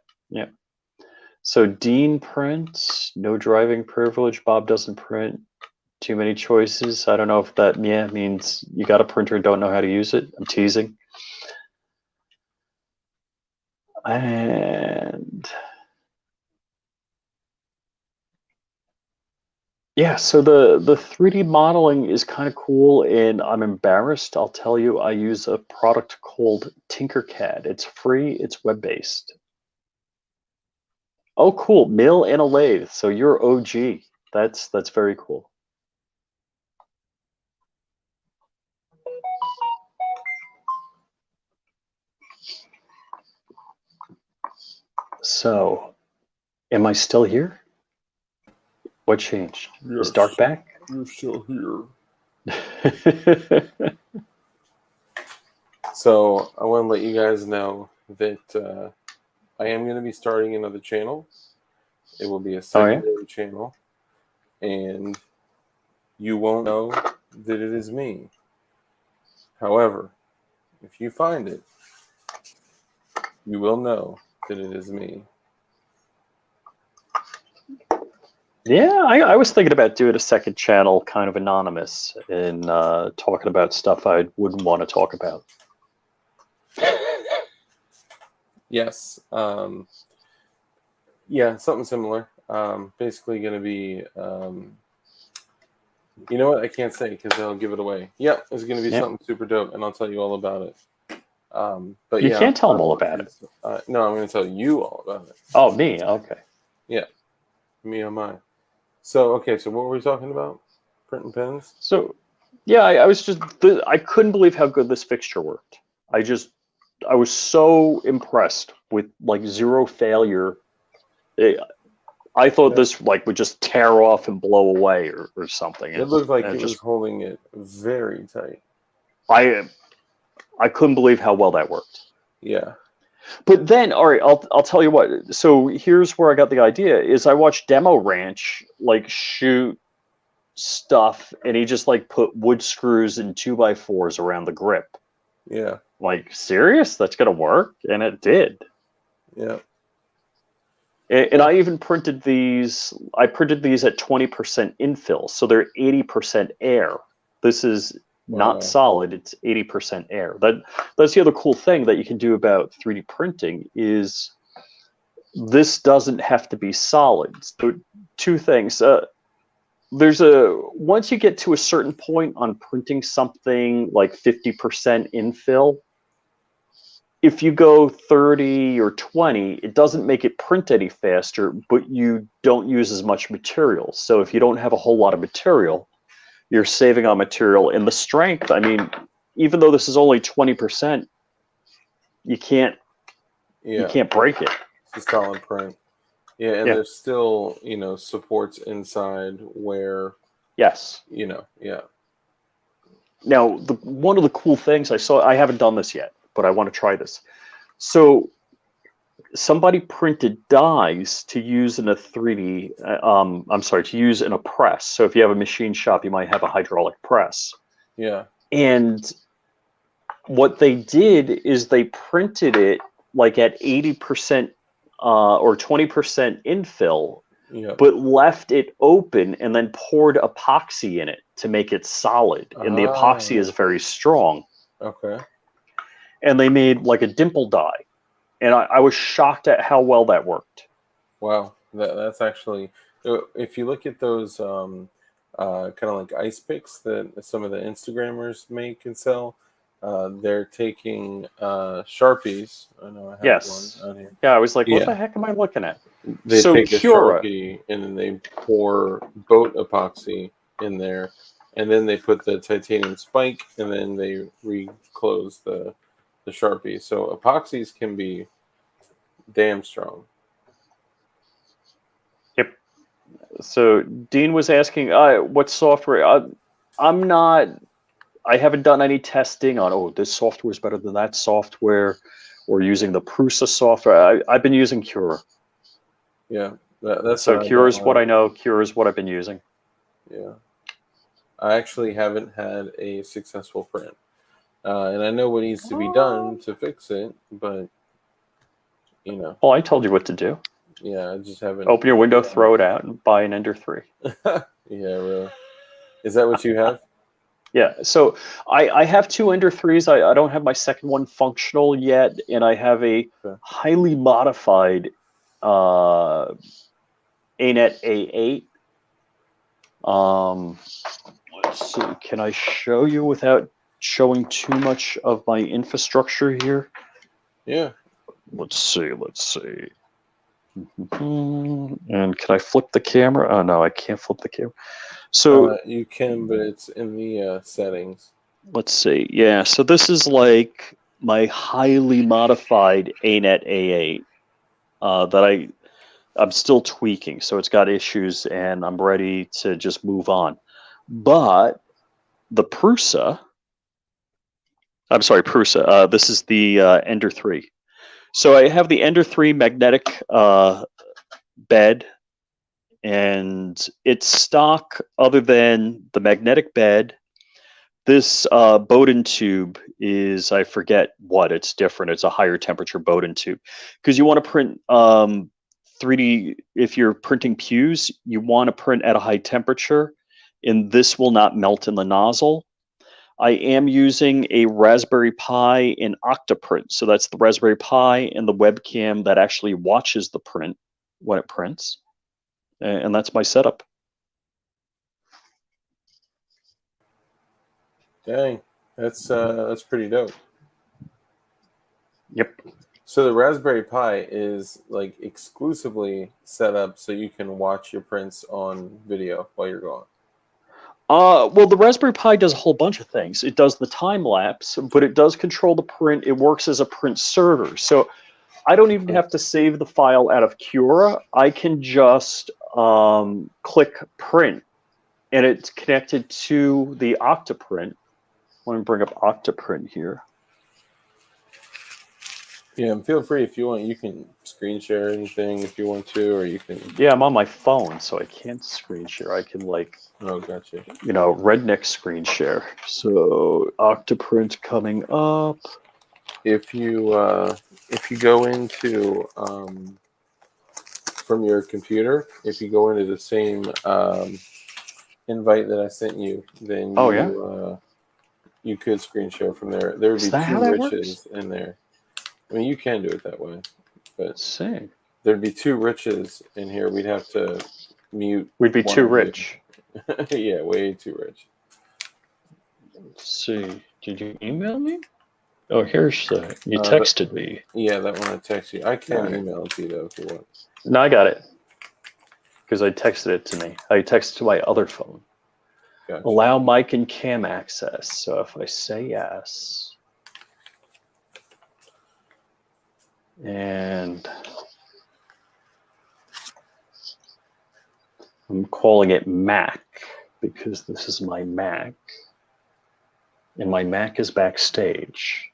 So Dean prints, no driving privilege. Bob doesn't print. Too many choices. I don't know if that means you got a printer and don't know how to use it. I'm teasing. And yeah, so the 3D modeling is kind of cool, and I'm embarrassed. I'll tell you, I use a product called Tinkercad. It's free. It's web-based. Oh, cool. Mill and a lathe. So you're OG. That's very cool. So, am I still here? What changed? Yes, Is Dark back? you're still here. So I want to let you guys know that I am going to be starting another channel. It will be a secondary channel, and you won't know that it is me. However, if you find it, you will know that it is me. Yeah, I was thinking about doing a second channel, kind of anonymous, and talking about stuff I wouldn't want to talk about. Yes. Yeah, something similar. Basically going to be, you know what? I can't say because I'll give it away. Yep, it's going to be something super dope, and I'll tell you all about it. But you yeah, can't tell them all about it. No, I'm going to tell you all about it. Oh, me? Okay. Yeah, me on mine. So, okay, so what were we talking about? Printing pens? So, yeah, I was just, I couldn't believe how good this fixture worked. I was so impressed with like zero failure. I thought this like would just tear off and blow away or something. It looked like it was holding it very tight. I couldn't believe how well that worked. Yeah. But then, all right, I'll tell you what. So here's where I got the idea: is I watched Demo Ranch like shoot stuff, and he just like put wood screws and 2x4s around the grip. Yeah. Like, serious? That's gonna work? And it did. Yeah. And I even printed these. I printed these at 20% infill, so they're 80% air. This is not solid; it's 80% air. That's the other cool thing that you can do about 3D printing is this doesn't have to be solid. So two things. Once you get to a certain point on printing something like 50% infill, if you go 30 or 20, it doesn't make it print any faster, but you don't use as much material. So if you don't have a whole lot of material, you're saving on material. And the strength, I mean, even though this is only 20%, you can't break it. It's a solid print. Yeah, and there's still, supports inside where yes. Yeah. Now, one of the cool things I saw, I haven't done this yet, but I want to try this. So somebody printed dies to use in a 3D, to use in a press. So if you have a machine shop, you might have a hydraulic press. Yeah. And what they did is they printed it like at 80% or 20% infill, but left it open and then poured epoxy in it to make it solid. And the epoxy is very strong. Okay. And they made like a dimple die. And I was shocked at how well that worked. Wow. That's actually, if you look at those kind of like ice picks that some of the Instagrammers make and sell, they're taking Sharpies. I know I have one out here. Yeah, I was like, what the heck am I looking at? They take a Sharpie and then they pour boat epoxy in there, and then they put the titanium spike, and then they reclose the Sharpie. So epoxies can be damn strong. Yep. So Dean was asking, what software? I haven't done any testing on, this software is better than that software, or using the Prusa software. I've been using Cure. Yeah. That's so Cure is what I know. Cure is what I've been using. Yeah. I actually haven't had a successful print. And I know what needs to be done to fix it, but, Well, I told you what to do. Yeah, I just haven't. Open your window, throw it out, and buy an Ender 3. Yeah, really. Is that what you have? Yeah, so I have 2 Ender 3s. I don't have my second one functional yet, and I have a Okay. highly modified ANET A8. Let's see, can I show you without showing too much of my infrastructure here? Yeah. Let's see. And can I flip the camera? Oh no, I can't flip the camera. So You can, but it's in the settings. let's see. Yeah, so this is like my highly modified ANET A8 that I'm still tweaking. So it's got issues, and I'm ready to just move on. But the Prusa, I'm sorry, Prusa. This is the Ender 3. So I have the Ender 3 magnetic bed, and it's stock other than the magnetic bed. This Bowden tube is, I forget what, it's different. It's a higher temperature Bowden tube. Because you want to print 3D, if you're printing pews, you want to print at a high temperature, and this will not melt in the nozzle. I am using a Raspberry Pi in Octoprint. So that's the Raspberry Pi and the webcam that actually watches the print when it prints. And that's my setup. Dang, that's pretty dope. Yep. So the Raspberry Pi is like exclusively set up so you can watch your prints on video while you're gone. Well, the Raspberry Pi does a whole bunch of things. It does the time lapse, but it does control the print. It works as a print server. So I don't even have to save the file out of Cura. I can just click print, and it's connected to the Octoprint. Let me bring up Octoprint here. Yeah, and feel free if you want. You can screen share anything if you want to, or you can. Yeah, I'm on my phone, so I can't screen share. I can Oh, gotcha. redneck screen share. So Octoprint coming up. If you go into from your computer, if you go into the same invite that I sent you, then you could screen share from there. There would be 2 riches in there. I mean, you can do it that way, but there'd be 2 riches in here. We'd have to mute. We'd be too rich. Yeah, way too rich. Let's see. Did you email me? Oh, here's the. You texted me. Yeah, that one I texted you. I can email it to you though if you want. No, I got it. Because I texted it to me. I texted to my other phone. Gotcha. Allow mic and cam access. So if I say yes. And I'm calling it Mac because this is my Mac. And my Mac is backstage.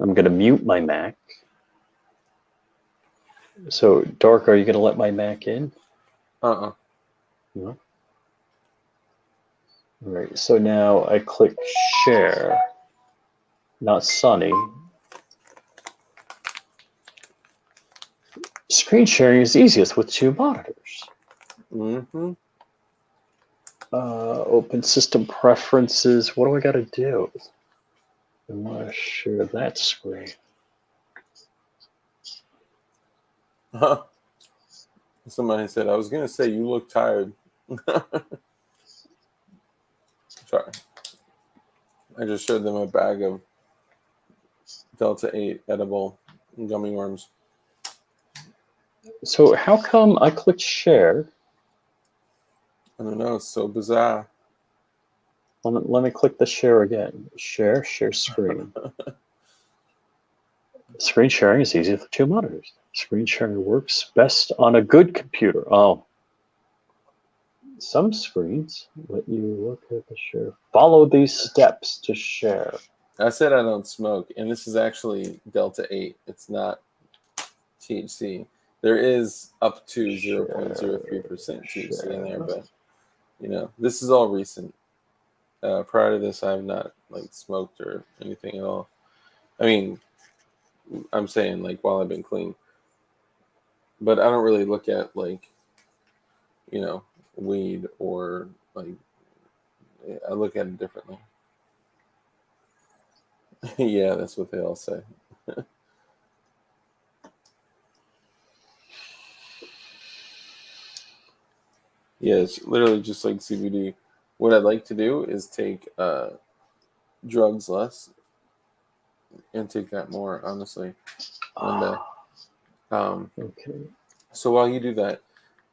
I'm going to mute my Mac. So, Dark, are you going to let my Mac in? No? All right, so now I click share. Not Sunny. Screen sharing is easiest with 2 monitors. Mm-hmm. Open system preferences. What do I got to do? I want to share that screen. Somebody said, I was going to say, you look tired. Sorry. I just showed them a bag of Delta 8 edible gummy worms. So how come I clicked share? I don't know. It's so bizarre. Let me click the share again. Share screen. Screen sharing is easy with 2 monitors. Screen sharing works best on a good computer. Oh. Some screens let you look at the share. Follow these steps to share. I said I don't smoke, and this is actually Delta 8. It's not THC. There is up to 0.03% THC in there, but this is all recent. Prior to this, I have not smoked or anything at all. I mean, I'm saying while I've been clean. But I don't really look at like, weed or like, I look at it differently. Yeah, that's what they all say. Yeah, it's literally just like CBD. What I'd like to do is take drugs less and take that more, honestly, one day. Okay. So while you do that,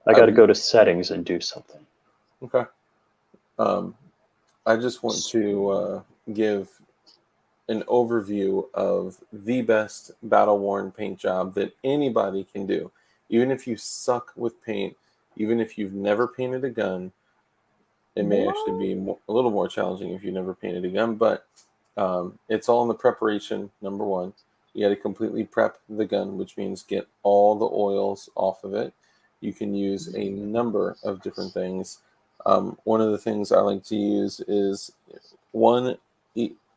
I got to go to settings and do something. Okay. I just want to give an overview of the best battle-worn paint job that anybody can do. Even if you suck with paint, even if you've never painted a gun, it may actually be a little more challenging if you've never painted a gun, but it's all in the preparation, number one. You got to completely prep the gun, which means get all the oils off of it. You can use a number of different things. One of the things I like to use is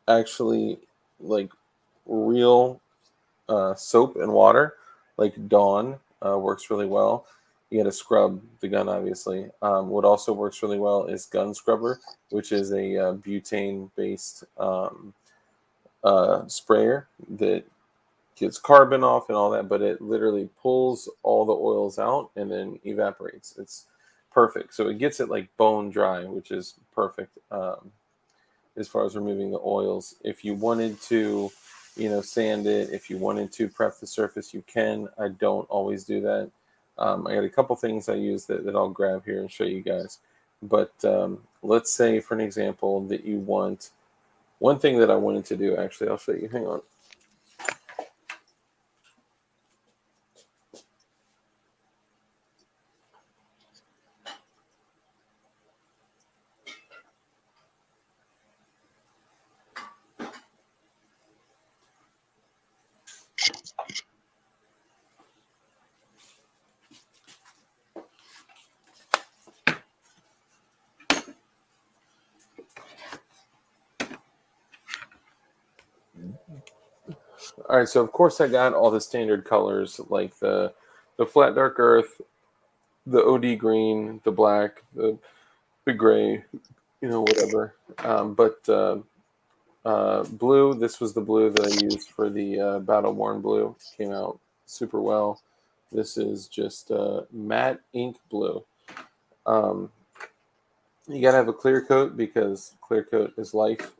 actually like real soap and water, like Dawn works really well. You got to scrub the gun, obviously. What also works really well is gun scrubber, which is a butane-based sprayer that gets carbon off and all that, but it literally pulls all the oils out and then evaporates. It's perfect. So it gets it like bone dry, which is perfect as far as removing the oils. If you wanted to, sand it, if you wanted to prep the surface, you can. I don't always do that. I got a couple things I use that I'll grab here and show you guys. But let's say, for an example, that you want one thing that I wanted to do. Actually, I'll show you. Hang on. All right, so of course I got all the standard colors like the flat dark earth, the OD green, the black, the gray, whatever. But blue, this was the blue that I used for the battle worn blue. Came out super well. This is just matte ink blue. You got to have a clear coat because clear coat is life.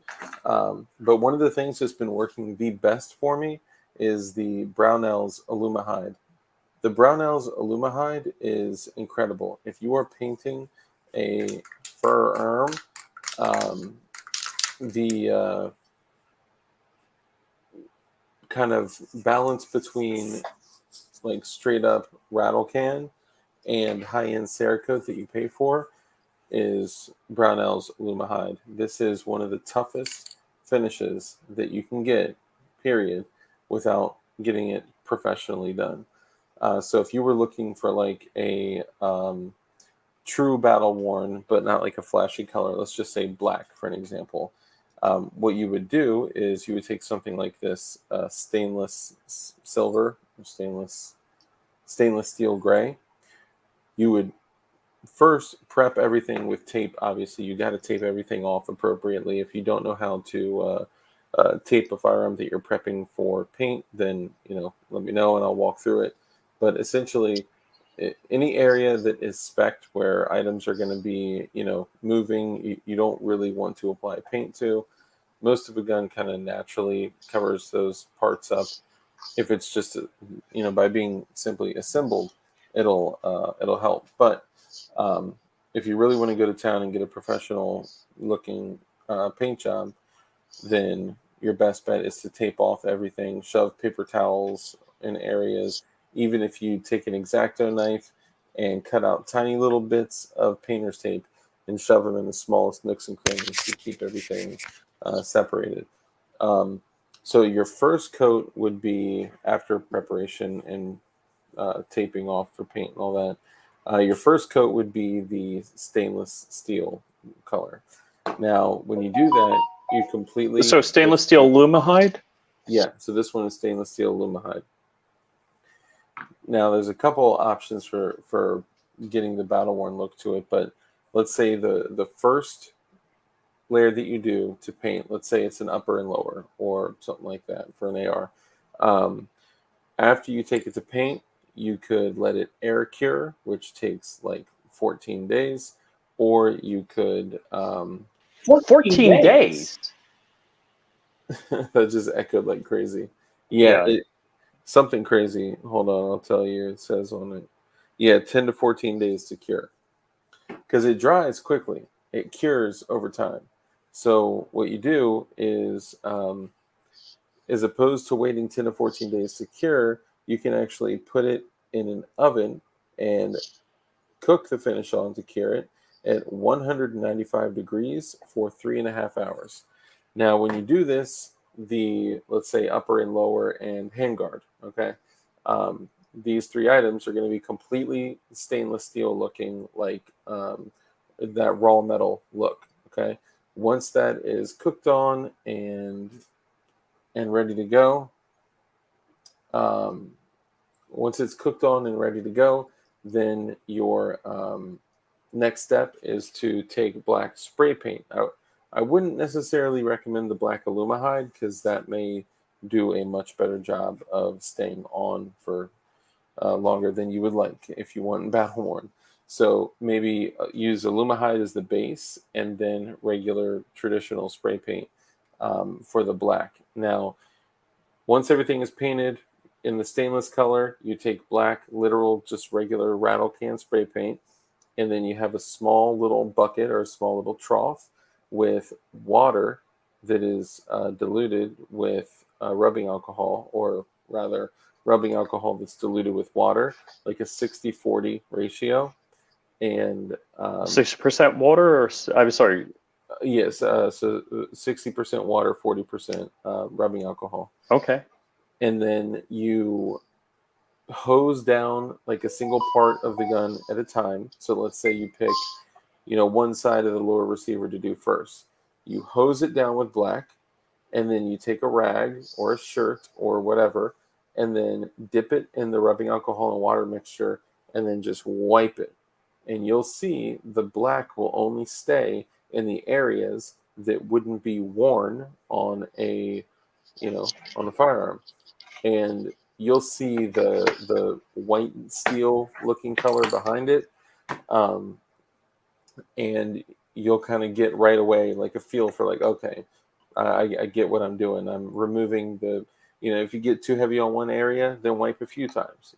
But one of the things that's been working the best for me is the Brownells Alumahide. The Brownells Alumahide is incredible. If you are painting a firearm, the kind of balance between like straight up rattle can and high-end Cerakote that you pay for is Brownells Alumahide. This is one of the toughest finishes that you can get, period, without getting it professionally done. So if you were looking for like a true battle worn, but not like a flashy color, let's just say black for an example, what you would do is you would take something like this stainless silver, or stainless steel gray. You would first prep everything with tape. Obviously, you got to tape everything off appropriately. If you don't know how to tape a firearm that you're prepping for paint, then let me know and I'll walk through it. But essentially, any area that is spec'd where items are going to be moving, you don't really want to apply paint to. Most of a gun kind of naturally covers those parts up. If it's just by being simply assembled, it'll help. But if you really want to go to town and get a professional looking paint job, then your best bet is to tape off everything, shove paper towels in areas. Even if you take an X-Acto knife and cut out tiny little bits of painter's tape and shove them in the smallest nooks and crannies to keep everything separated. So your first coat would be after preparation and taping off for paint and all that. Your first coat would be the stainless steel color. Now, when you do that, you completely... So stainless steel Alumahide? Yeah, so this one is stainless steel Alumahide. Now, there's a couple options for getting the battle worn look to it, but let's say the first layer that you do to paint, let's say it's an upper and lower or something like that for an AR. After you take it to paint, you could let it air cure, which takes like 14 days, or you could 14 days. that just echoed like crazy. Yeah, something crazy. Hold on, I'll tell you. It says on it. Yeah, 10 to 14 days to cure. Because it dries quickly. It cures over time. So what you do is, as opposed to waiting 10 to 14 days to cure, you can actually put it in an oven and cook the finish on to cure it at 195 degrees for 3.5 hours. Now, when you do this, let's say upper and lower and handguard, okay, these three items are going to be completely stainless steel looking, like that raw metal look, okay? Once that is cooked on and ready to go, once it's cooked on and ready to go, then your next step is to take black spray paint out. I wouldn't necessarily recommend the black Alumahide because that may do a much better job of staying on for longer than you would like if you want battle worn. So maybe use Alumahide as the base and then regular traditional spray paint for the black. Now, once everything is painted in the stainless color, you take black, literal, just regular rattle can spray paint, and then you have a small little bucket or a small little trough with water that is diluted with rubbing alcohol, or rather rubbing alcohol that's diluted with water, like a 60-40 ratio. And 60% water, or I'm sorry. Yes, so 60% water, 40% rubbing alcohol. Okay. And then you hose down like a single part of the gun at a time. So let's say you pick, one side of the lower receiver to do first. You hose it down with black, and then you take a rag or a shirt or whatever, and then dip it in the rubbing alcohol and water mixture, and then just wipe it. And you'll see the black will only stay in the areas that wouldn't be worn on a firearm. And you'll see the white steel looking color behind it. And you'll kind of get right away like a feel for like, okay, I get what I'm doing. I'm removing if you get too heavy on one area, then wipe a few times,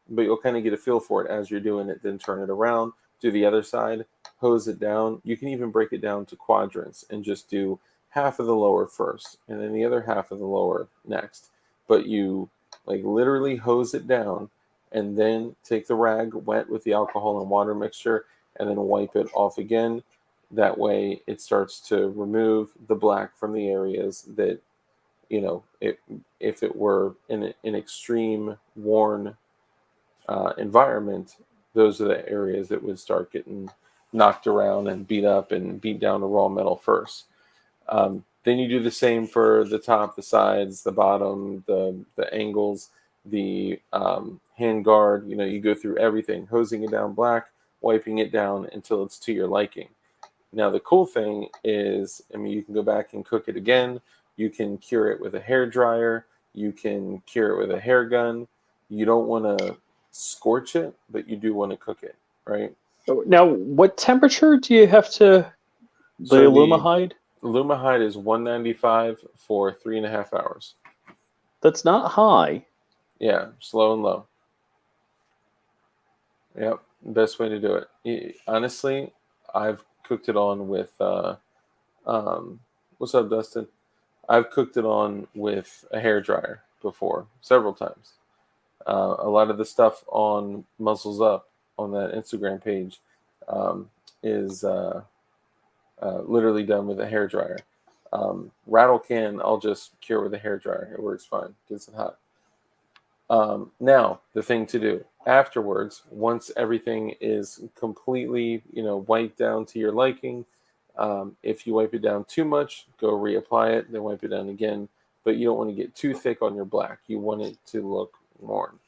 but you'll kind of get a feel for it as you're doing it. Then turn it around, do the other side, hose it down. You can even break it down to quadrants and just do half of the lower first and then the other half of the lower next. But you like literally hose it down and then take the rag wet with the alcohol and water mixture and then wipe it off again. That way it starts to remove the black from the areas that, if it were in an extreme worn environment, those are the areas that would start getting knocked around and beat up and beat down to raw metal first. Then you do the same for the top, the sides, the bottom, the angles, the handguard. You go through everything, hosing it down black, wiping it down until it's to your liking. Now, the cool thing is, you can go back and cook it again. You can cure it with a hair dryer. You can cure it with a hair gun. You don't want to scorch it, but you do want to cook it, right? Now, what temperature do you have to the Alumahide? Alumahide is 195 for 3.5 hours. That's not high. Yeah, slow and low. Yep, best way to do it. Honestly, I've cooked it on with what's up, Dustin? I've cooked it on with a hair dryer before, several times. A lot of the stuff on Muzzles Up on that Instagram page is literally done with a hair dryer. Rattle can, I'll just cure with a hair dryer. It works fine. Gets it hot. Now, the thing to do afterwards, once everything is completely, wiped down to your liking, if you wipe it down too much, go reapply it, then wipe it down again. But you don't want to get too thick on your black. You want it to look worn.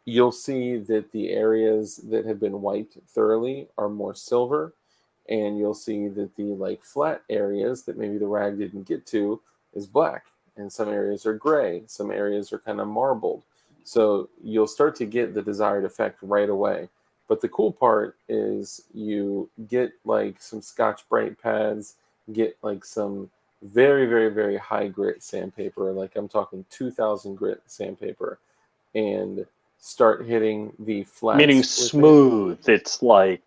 you'll see that the areas that have been wiped thoroughly are more silver, and you'll see that the like flat areas that maybe the rag didn't get to is black, and some areas are gray, some areas are kind of marbled. So you'll start to get the desired effect right away. But the cool part is you get like some Scotch-Brite pads, get like some very, very, very high grit sandpaper, like I'm talking 2000 grit sandpaper, and start hitting the flats. Meaning with smooth. It's like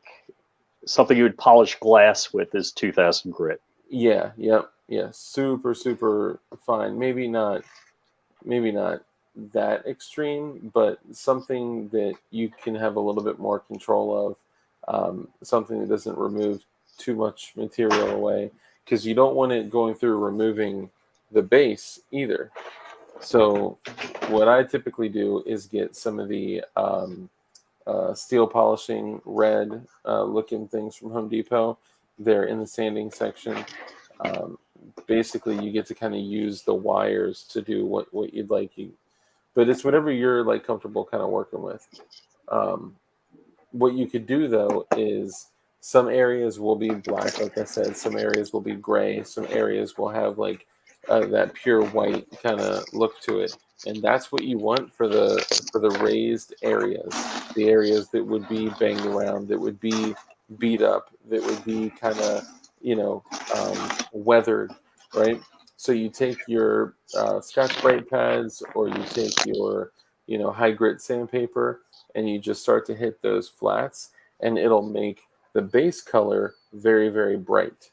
something you would polish glass with is 2000 grit. Yeah, yep, yeah, super, super fine. Maybe not that extreme, but something that you can have a little bit more control of, something that doesn't remove too much material away, because you don't want it going through removing the base either. So what I typically do is get some of the steel polishing red looking things from Home Depot. They're in the sanding section. Basically, you get to kind of use the wires to do what you'd like. But it's whatever you're like comfortable kind of working with. What you could do though is some areas will be black, like I said. Some areas will be gray. Some areas will have like that pure white kind of look to it, and that's what you want for the raised areas, the areas that would be banged around, that would be beat up, that would be kind of weathered, right? So you take your Scotch-Brite pads, or you take your high grit sandpaper, and you just start to hit those flats, and it'll make the base color very, very bright.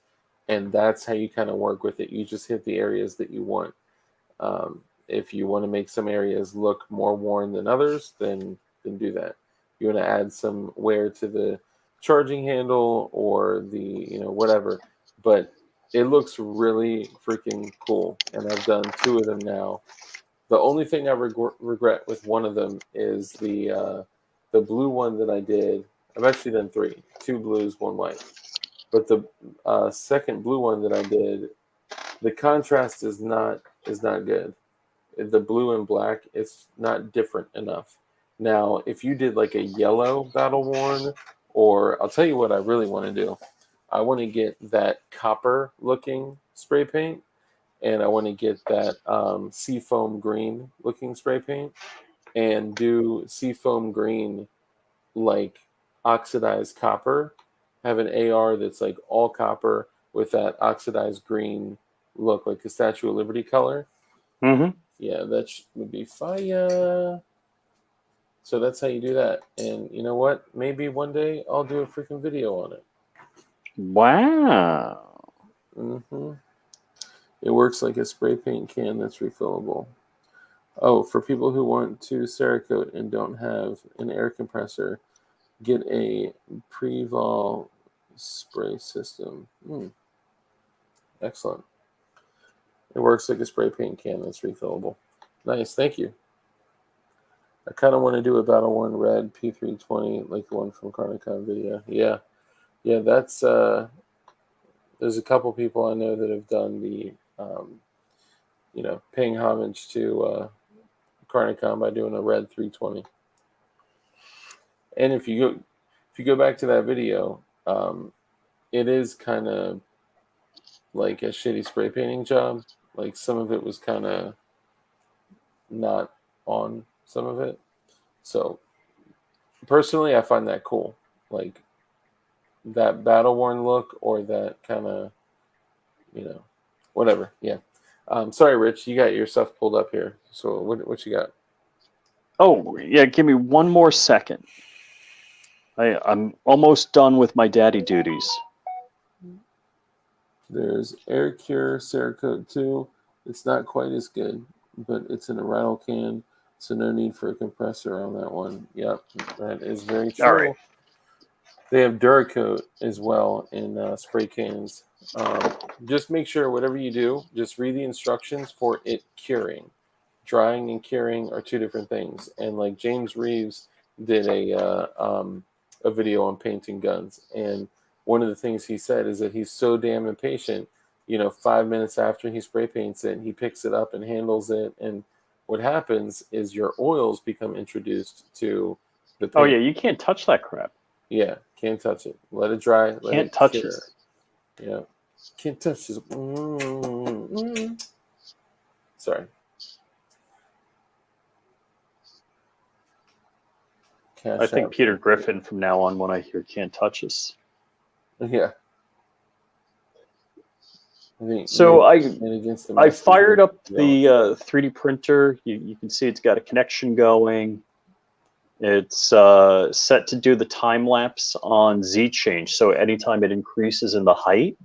And that's how you kind of work with it. You just hit the areas that you want. If you want to make some areas look more worn than others, then do that. You want to add some wear to the charging handle or the whatever, but it looks really freaking cool. And I've done 2 of them now. The only thing I regret with one of them is the blue one that I did. I've actually done 3, 2 blues, 1 white. But the second blue one that I did, the contrast is not good. The blue and black, it's not different enough. Now, if you did like a yellow battle worn, or I'll tell you what I really want to do. I want to get that copper looking spray paint, and I want to get that seafoam green looking spray paint, and do seafoam green like oxidized copper. Have an AR that's like all copper with that oxidized green look, like the Statue of Liberty color. Mm-hmm. Yeah, that would be fire. So that's how you do that. And you know what? Maybe one day I'll do a freaking video on it. Wow. Mm-hmm. It works like a spray paint can that's refillable. Oh, for people who want to Cerakote and don't have an air compressor, get a Prevol spray system. Excellent. It works like a spray paint can that's refillable. Nice, thank you. I kind of want to do a Battle Worn Red P320, like the one from Carnicon video. Yeah, that's there's a couple people I know that have done the paying homage to Carnicon by doing a red 320. And if you go back to that video, it is kind of like a shitty spray painting job. Like some of it was kind of not on some of it. So personally, I find that cool. Like that battle worn look, or that kind of, whatever. Yeah. Sorry, Rich, you got your stuff pulled up here. So what you got? Oh, yeah, give me one more second. I'm almost done with my daddy duties. There's Air Cure Cerakote 2. It's not quite as good, but it's in a rattle can, so no need for a compressor on that one. Yep, that is very true. All right. They have Duracoat as well in spray cans. Just make sure whatever you do, just read the instructions for it curing. Drying and curing are 2 different things. And like James Reeves did a video on painting guns, and one of the things he said is that he's so damn impatient. 5 minutes after he spray paints it, he picks it up and handles it, and what happens is your oils become introduced to the paint. Oh yeah, you can't touch that crap. Yeah, can't touch it. Let it dry. Let Can't it touch cure. it. Yeah, can't touch this. Sorry. Cash I think out. Peter Griffin from now on, when I hear "can't touch us." Yeah. I think So I fired up the 3D printer. You can see it's got a connection going. It's set to do the time lapse on Z change. So anytime it increases in the height.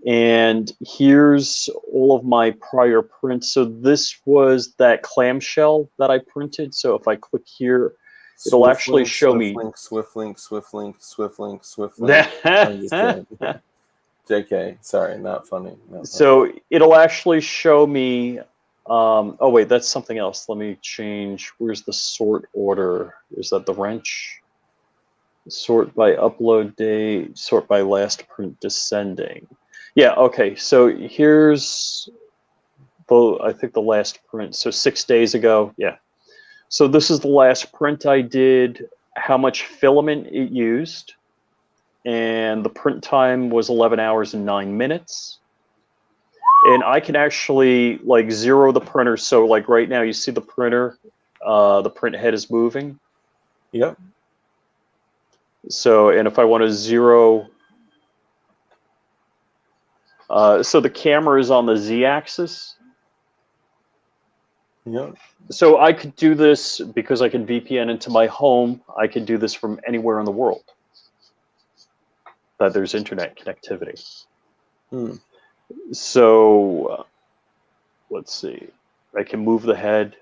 And here's all of my prior prints. So this was that clamshell that I printed. So if I click here, it'll actually show me. Swift link. I'm just kidding. JK, sorry, not funny. So it'll actually show me. Oh wait, that's something else. Let me change. Where's the sort order? Is that the wrench? Sort by upload date. Sort by last print descending. Yeah. Okay. So here's I think the last print. So 6 days ago. Yeah. So this is the last print I did. How much filament it used. And the print time was 11 hours and 9 minutes. And I can actually like zero the printer. So like right now you see the printer, the print head is moving. Yep. So, and if I want to zero, so the camera is on the Z-axis. Yep. So I could do this because I can VPN into my home. I can do this from anywhere in the world that there's internet connectivity. So let's see. I can move the head,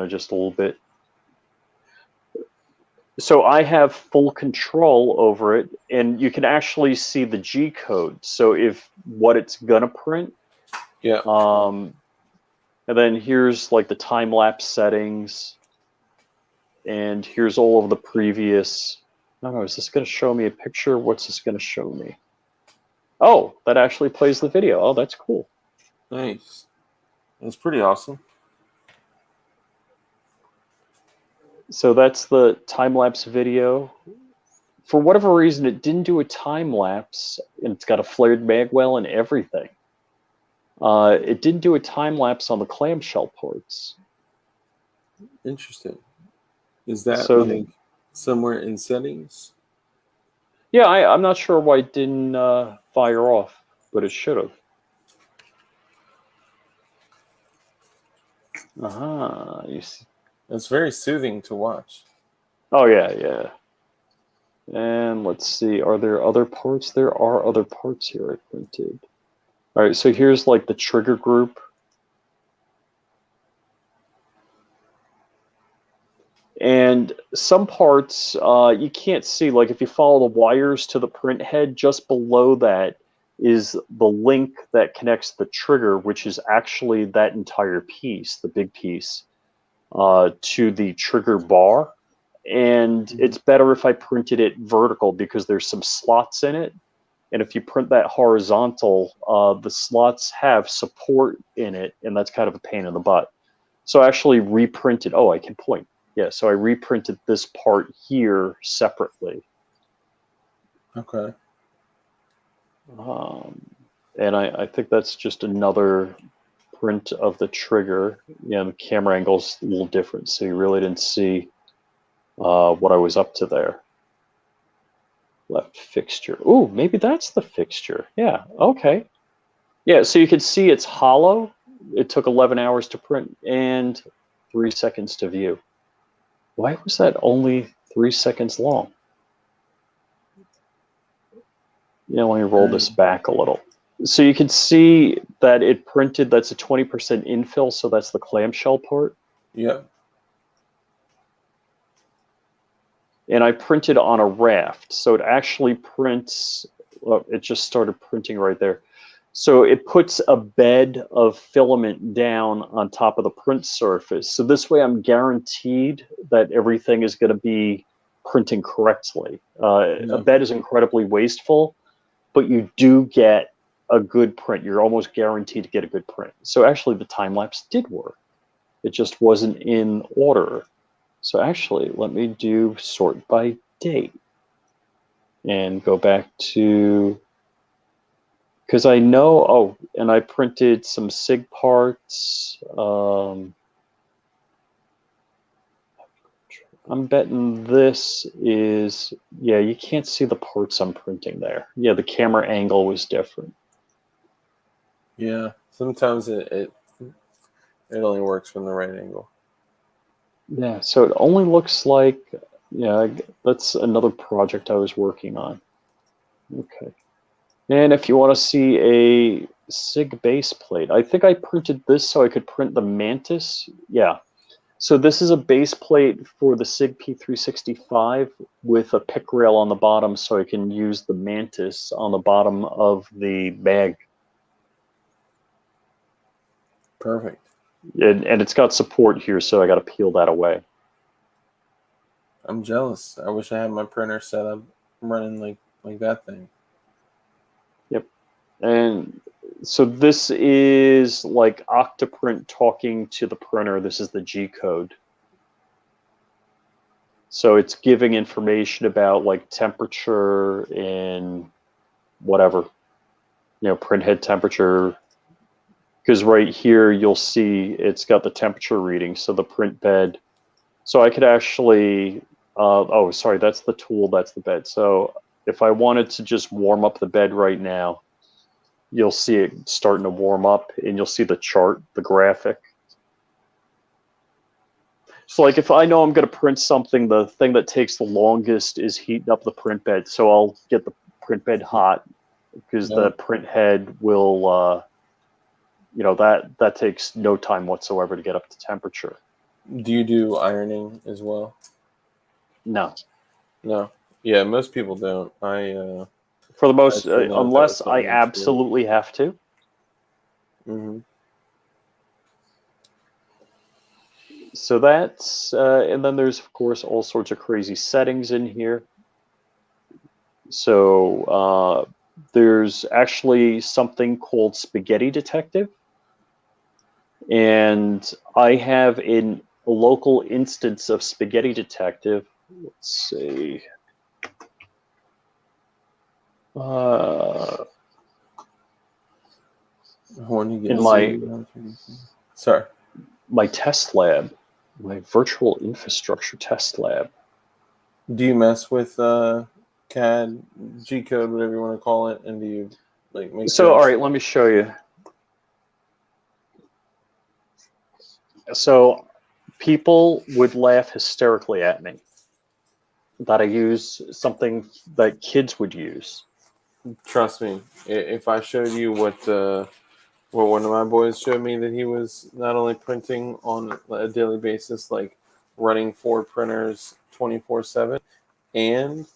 just a little bit. So I have full control over it, and you can actually see the G code. So if what it's gonna print. Yeah. And then here's like the time lapse settings, and here's all of the previous. No, is this going to show me a picture? What's this going to show me? Oh, that actually plays the video. Oh, that's cool. Nice. That's pretty awesome. So that's the time-lapse video. For whatever reason, it didn't do a time-lapse, and it's got a flared magwell and everything. It didn't do a time-lapse on the clamshell parts. Interesting. Is that so somewhere in settings? Yeah, I'm not sure why it didn't fire off, but it should have. You see. It's very soothing to watch. Oh, yeah. And let's see, are there other parts? There are other parts here I printed. All right, so here's like the trigger group. And some parts you can't see, like if you follow the wires to the print head, just below that is the link that connects the trigger, which is actually that entire piece, the big piece, to the trigger bar. And it's better if I printed it vertical because there's some slots in it. And if you print that horizontal, the slots have support in it, and that's kind of a pain in the butt. So I actually reprinted, I can point. Yeah, so I reprinted this part here separately. Okay. And I think that's just another print of the trigger. Yeah, the camera angle's a little different, so you really didn't see what I was up to there. Left fixture. Ooh, maybe that's the fixture. Yeah, okay. Yeah, so you can see it's hollow. It took 11 hours to print and 3 seconds to view. Why was that only 3 seconds long? Yeah, let me roll this back a little. So you can see that it printed, that's a 20% infill, so that's the clamshell part. Yeah. And I printed on a raft, so it actually prints, it just started printing right there. So it puts a bed of filament down on top of the print surface. So this way I'm guaranteed that everything is going to be printing correctly. A bed is incredibly wasteful, but you do get a good print. You're almost guaranteed to get a good print. So actually the time lapse did work. It just wasn't in order. So actually, let me do sort by date and go back to, because I know, oh, and I printed some SIG parts. I'm betting this is, yeah, you can't see the parts I'm printing there. Yeah, the camera angle was different. Yeah, sometimes it only works from the right angle. Yeah, so it only looks like, yeah, that's another project I was working on. Okay. And if you want to see a Sig Base Plate, I think I printed this so I could print the Mantis. Yeah. So this is a base plate for the Sig P365 with a pick rail on the bottom so I can use the Mantis on the bottom of the bag. Perfect. And it's got support here, so I got to peel that away. I'm jealous. I wish I had my printer set up running like that thing. Yep. And so this is like Octoprint talking to the printer. This is the G code. So it's giving information about like temperature and whatever, print head temperature. Because right here you'll see it's got the temperature reading. So the print bed. So I could actually, oh, sorry, that's the tool, that's the bed. So if I wanted to just warm up the bed right now, you'll see it starting to warm up, and you'll see the chart, the graphic. So like if I know I'm going to print something, the thing that takes the longest is heating up the print bed. So I'll get the print bed hot because the print head will, that takes no time whatsoever to get up to temperature. Do you do ironing as well? No. No. Yeah, most people don't. For the most, unless I absolutely have to. Mm-hmm. So that's, and then there's, of course, all sorts of crazy settings in here. So there's actually something called Spaghetti Detective. And I have a local instance of Spaghetti Detective. Let's see. In my test lab, my virtual infrastructure test lab. Do you mess with CAD, G code, whatever you want to call it, and do you like make? So all right, let me show you. So people would laugh hysterically at me that I use something that kids would use. Trust me, if I showed you what one of my boys showed me, that he was not only printing on a daily basis, like running 4 printers 24/7, and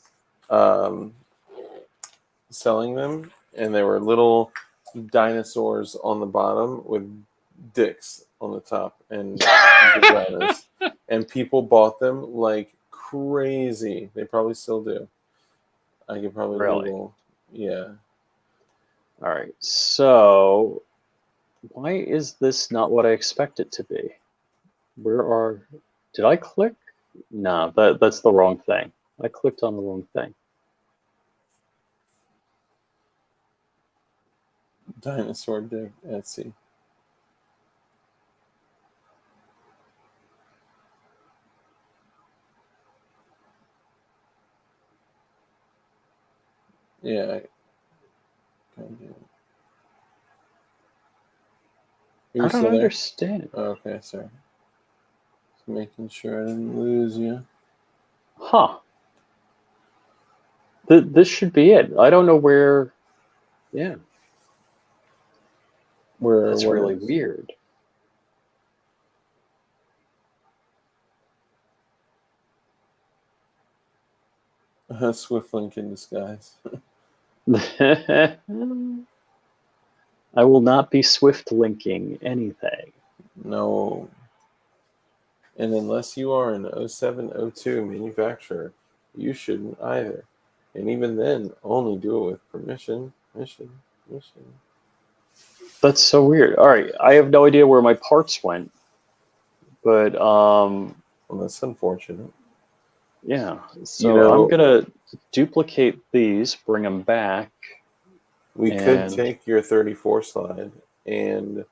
selling them, and there were little dinosaurs on the bottom with dicks on the top and vaginas. And people bought them like crazy. They probably still do. I could probably Google. Yeah. All right. So why is this not what I expect it to be? Did I click? No, that's the wrong thing. I clicked on the wrong thing. Dinosaur dick, Etsy. Yeah. I don't understand. Oh, okay, sorry. Just making sure I didn't lose you. Huh. This should be it. I don't know where. Yeah. That's really weird. Swift link in disguise. I will not be swift linking anything. No. And unless you are an 0702 manufacturer, you shouldn't either. And even then, only do it with permission. Mission. That's so weird. All right, I have no idea where my parts went. But Well, that's unfortunate. yeah, so I'm gonna duplicate these, bring them back. We could take your 34 slide and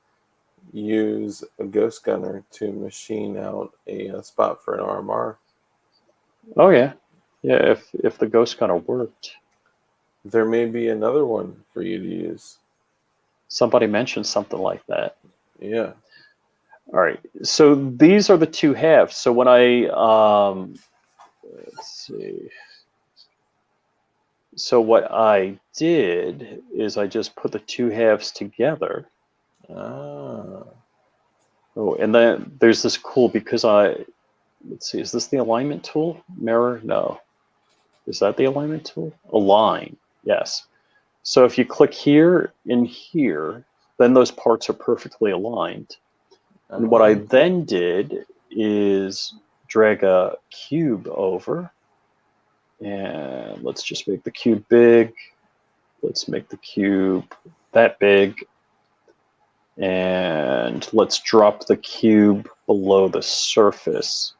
use a ghost gunner to machine out a spot for an RMR. Oh yeah, yeah. If the ghost gunner worked, there may be another one for you to use. Somebody mentioned something like that. Yeah. All right. So these are the two halves. So when I let's see. So what I did is I just put the two halves together. Ah. Oh, and then there's this cool, because let's see, is this the alignment tool? Mirror? No. Is that the alignment tool? Align. Yes. So if you click here and here, then those parts are perfectly aligned. And what I then did is drag a cube over, and let's just make the cube big. Let's make the cube that big. And let's drop the cube below the surface.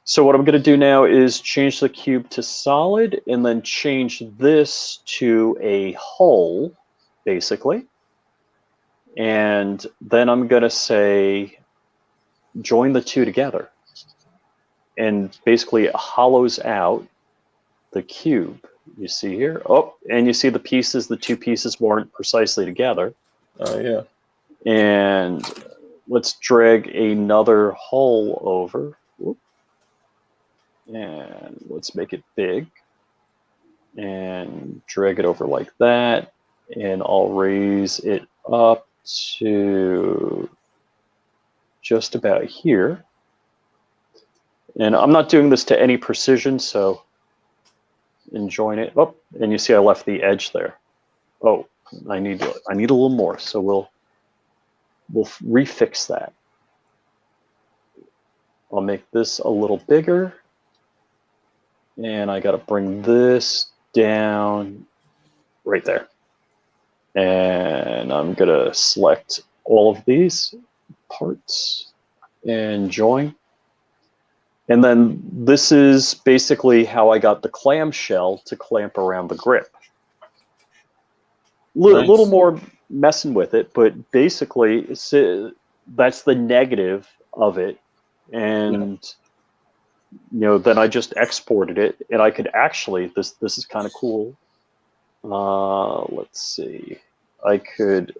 So what I'm going to do now is change the cube to solid, and then change this to a hull, basically. And then I'm going to say, join the two together. And basically it hollows out the cube. You see here? Oh, and you see the pieces, the two pieces weren't precisely together. Oh, yeah. And let's drag another hull over. Whoop. And let's make it big. And drag it over like that. And I'll raise it up to just about here. And I'm not doing this to any precision, so and join it. Oh, and you see I left the edge there. Oh, I need a little more, so we'll refix that. I'll make this a little bigger, and I got to bring this down right there. And I'm gonna select all of these parts and join. And then this is basically how I got the clamshell to clamp around the grip. Nice. Little more messing with it, but basically that's the negative of it. And you know, then I just exported it, and I could actually, this is kind of cool. Let's see, I could.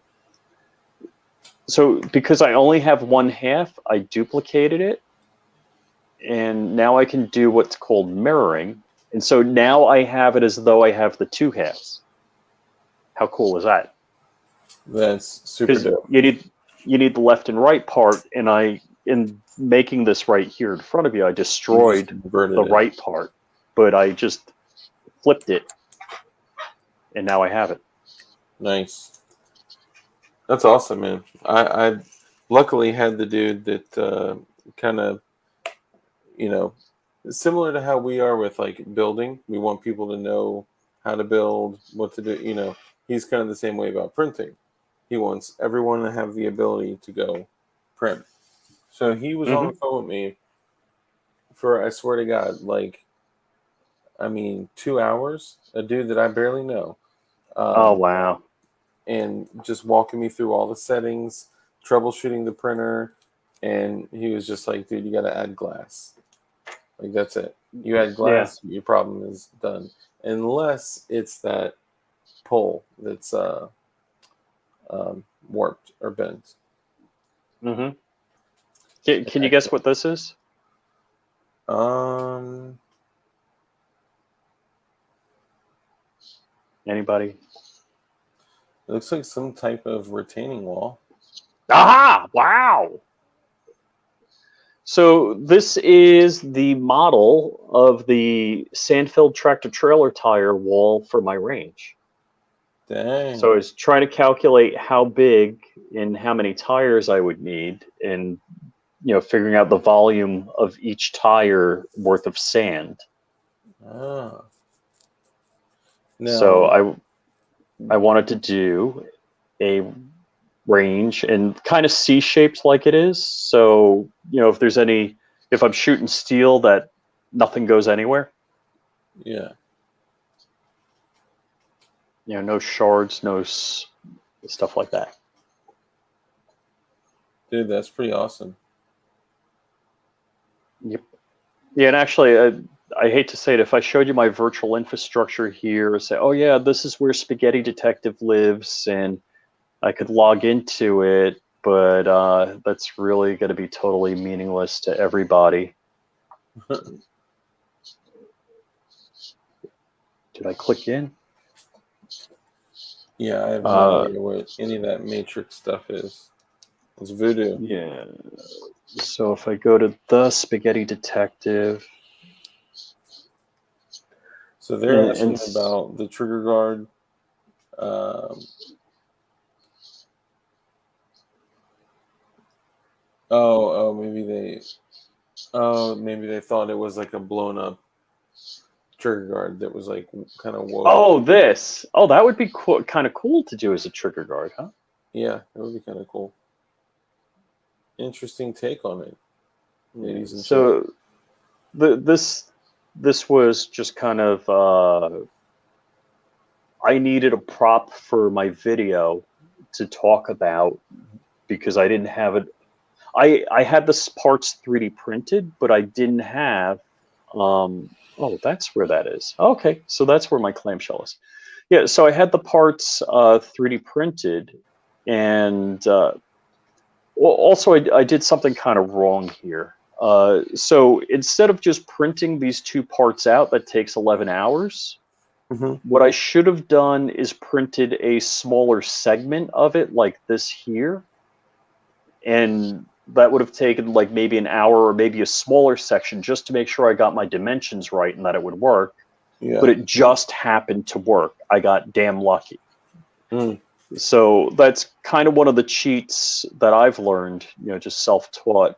So because I only have one half, I duplicated it. And now I can do what's called mirroring. And so now I have it as though I have the two halves. How cool is that? That's super dope. You need the left and right part, and in making this right here in front of you, I destroyed the right part, but I just flipped it, and now I have it. Nice. That's awesome, man. I luckily had the dude that kind of, you know, similar to how we are with like building. We want people to know how to build, what to do. You know, he's kind of the same way about printing. He wants everyone to have the ability to go print. So he was on the phone with me for, I swear to God, like, I mean, 2 hours. A dude that I barely know. Oh, wow. And just walking me through all the settings, troubleshooting the printer. And he was just like, dude, you got to add glass. Like, that's it. You add glass, your problem is done. Unless it's that pole that's warped or bent. Mm-hmm. Can you guess what this is? Anybody? It looks like some type of retaining wall. Aha! Wow! So this is the model of the sand-filled tractor-trailer tire wall for my range. Dang. So I was trying to calculate how big and how many tires I would need, and you know, figuring out the volume of each tire worth of sand. Ah. So I wanted to do a range and kind of C-shaped like it is. So, you know, if I'm shooting steel, that nothing goes anywhere. Yeah. You know, no shards, no stuff like that. Dude, that's pretty awesome. Yep. Yeah, and actually, I hate to say it, if I showed you my virtual infrastructure here, say, oh yeah, this is where Spaghetti Detective lives, and I could log into it, but that's really going to be totally meaningless to everybody. Did I click in? Yeah, I have no idea what any of that Matrix stuff is. It's voodoo. Yeah. So if I go to the Spaghetti Detective. So they're asking about the trigger guard. Maybe they thought it was like a blown up trigger guard that was like kind of woke. Oh, this. Oh, that would be cool, kind of cool to do as a trigger guard, huh? Yeah, that would be kind of cool. Interesting take on it, ladies and gentlemen. So this was just kind of I needed a prop for my video to talk about because I didn't have it. I had the parts 3D printed, but I didn't have. Oh, that's where that is. Okay, so that's where my clamshell is. Yeah, so I had the parts 3D printed, and well, also I did something kind of wrong here. So instead of just printing these two parts out, that takes 11 hours. What I should have done is printed a smaller segment of it, like this here, and that would have taken like maybe an hour or maybe a smaller section just to make sure I got my dimensions right and that it would work. Yeah. But it just happened to work. I got damn lucky. So that's kind of one of the cheats that I've learned, you know, just self-taught.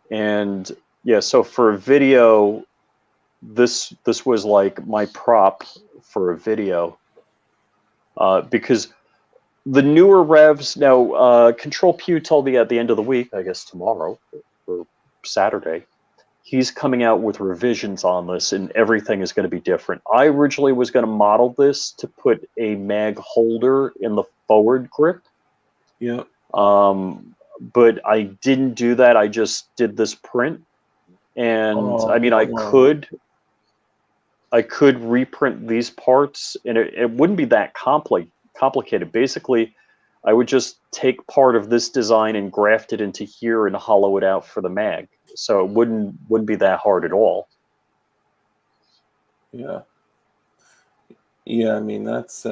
And yeah, so for a video, this was like my prop for a video because the newer revs now, Control Pew told me at the end of the week, I guess tomorrow or Saturday, he's coming out with revisions on this and everything is going to be different. I originally was going to model this to put a mag holder in the forward grip. Yeah. But I didn't do that. I just did this print. And I mean, I could reprint these parts and it wouldn't be that complicated. Basically, I would just take part of this design and graft it into here and hollow it out for the mag. So it wouldn't be that hard at all. Yeah. Yeah, I mean that's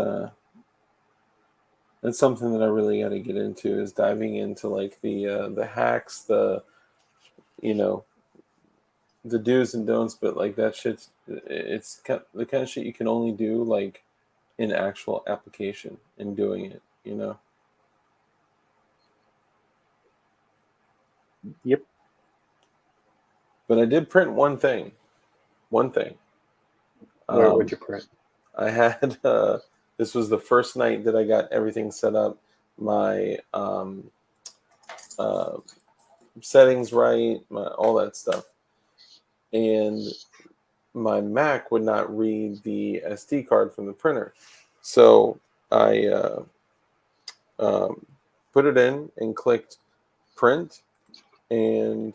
something that I really got to get into is diving into like the hacks, the the do's and don'ts, but like that shit's it's the kind of shit you can only do like in actual application and doing it, you know. Yep. But I did print one thing. Where would you print? I had this was the first night that I got everything set up, my settings right, all that stuff, and my Mac would not read the SD card from the printer, so I put it in and clicked print, and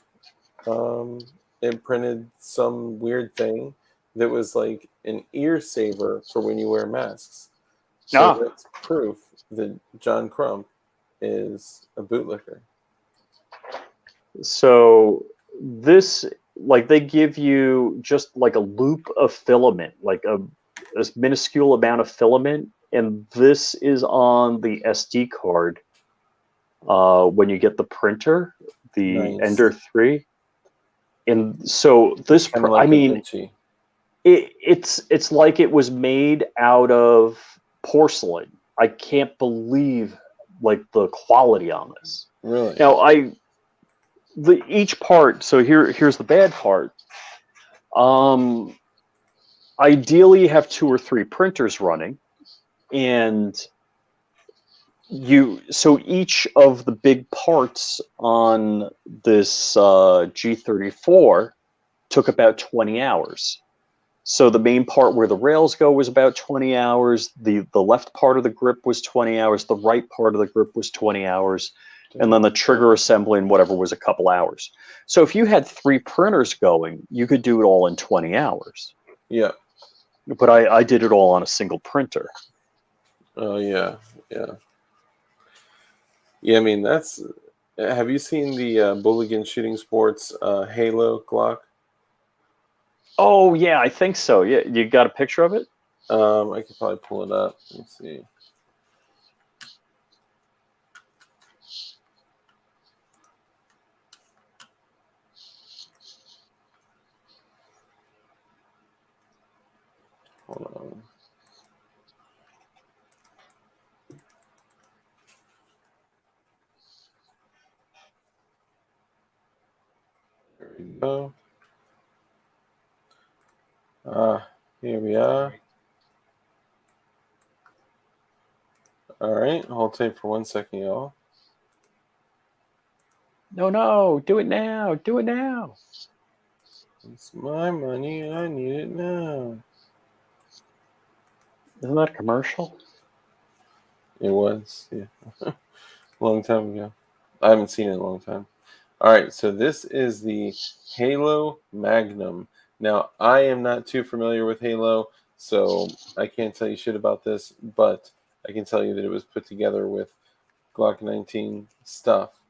it printed some weird thing that was like an ear saver for when you wear masks. So that's proof that John Crump is a bootlicker. So this, like, they give you just like a loop of filament, like a minuscule amount of filament, and this is on the SD card when you get the printer, the Nice. Ender 3. And so this, like I mean, it's like it was made out of porcelain. I can't believe like the quality on this. Really? Now each part. So here's the bad part. Ideally, you have 2 or 3 printers running, and so each of the big parts on this G34 took about 20 hours. So the main part where the rails go was about 20 hours. The left part of the grip was 20 hours. The right part of the grip was 20 hours. And then the trigger assembly and whatever was a couple hours. So if you had 3 printers going, you could do it all in 20 hours. Yeah. But I did it all on a single printer. Oh, yeah. Yeah. Yeah, I mean, that's... Have you seen the Bulligan Shooting Sports Halo Glock? Oh, yeah, I think so. Yeah, you got a picture of it? I could probably pull it up. Let's see. Hold on. There we go. Here we are. All right, hold tight for 1 second, y'all. No, do it now. Do it now. It's my money. I need it now. Isn't that a commercial? It was, yeah. A long time ago. I haven't seen it in a long time. All right, so this is the Halo Magnum. Now, I am not too familiar with Halo, so I can't tell you shit about this, but I can tell you that it was put together with Glock 19 stuff,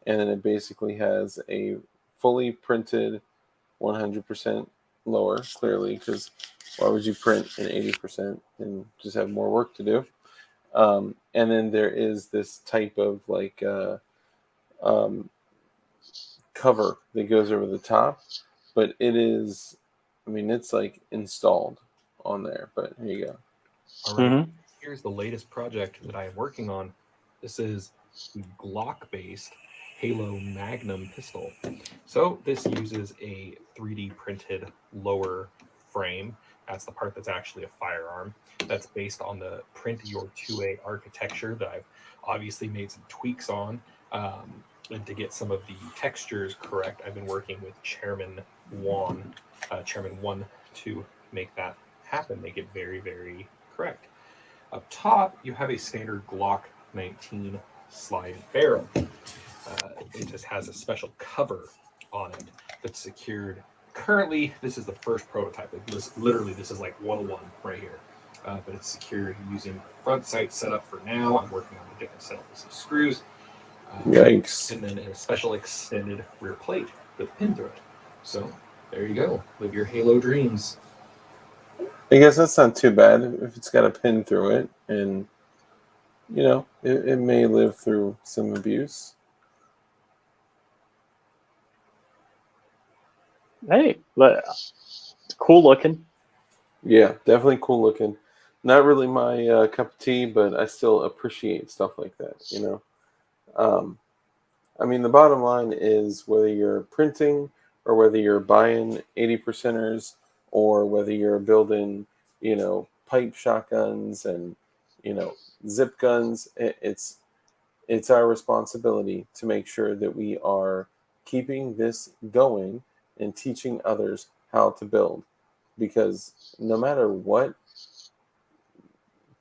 and then it basically has a fully printed 100% lower, clearly, because why would you print an 80% and just have more work to do? And then there is this type of like cover that goes over the top, but it is, I mean, it's like installed on there, but here you go. All right. Here's the latest project that I am working on. This is the Glock-based Halo Magnum pistol. So this uses a 3D printed lower frame. That's the part that's actually a firearm. That's based on the Print Your 2A architecture that I've obviously made some tweaks on. And to get some of the textures correct, I've been working with Chairman One to make that happen, make it very, very correct. Up top, you have a standard Glock 19 slide barrel. It just has a special cover on it that's secured. Currently, this is the first prototype. This is like 101 right here. But it's secured using front sight setup for now. I'm working on a different setup with some screws. Yikes. And then a special extended rear plate with a pin through it. So there you go. Live your Halo dreams. I guess that's not too bad if it's got a pin through it, and you know, it may live through some abuse. Hey, it's cool looking. Yeah, definitely cool looking. Not really my cup of tea, but I still appreciate stuff like that, you know. I mean, the bottom line is whether you're printing or whether you're buying 80%ers or whether you're building, you know, pipe shotguns and, you know, zip guns, it's our responsibility to make sure that we are keeping this going and teaching others how to build. Because no matter what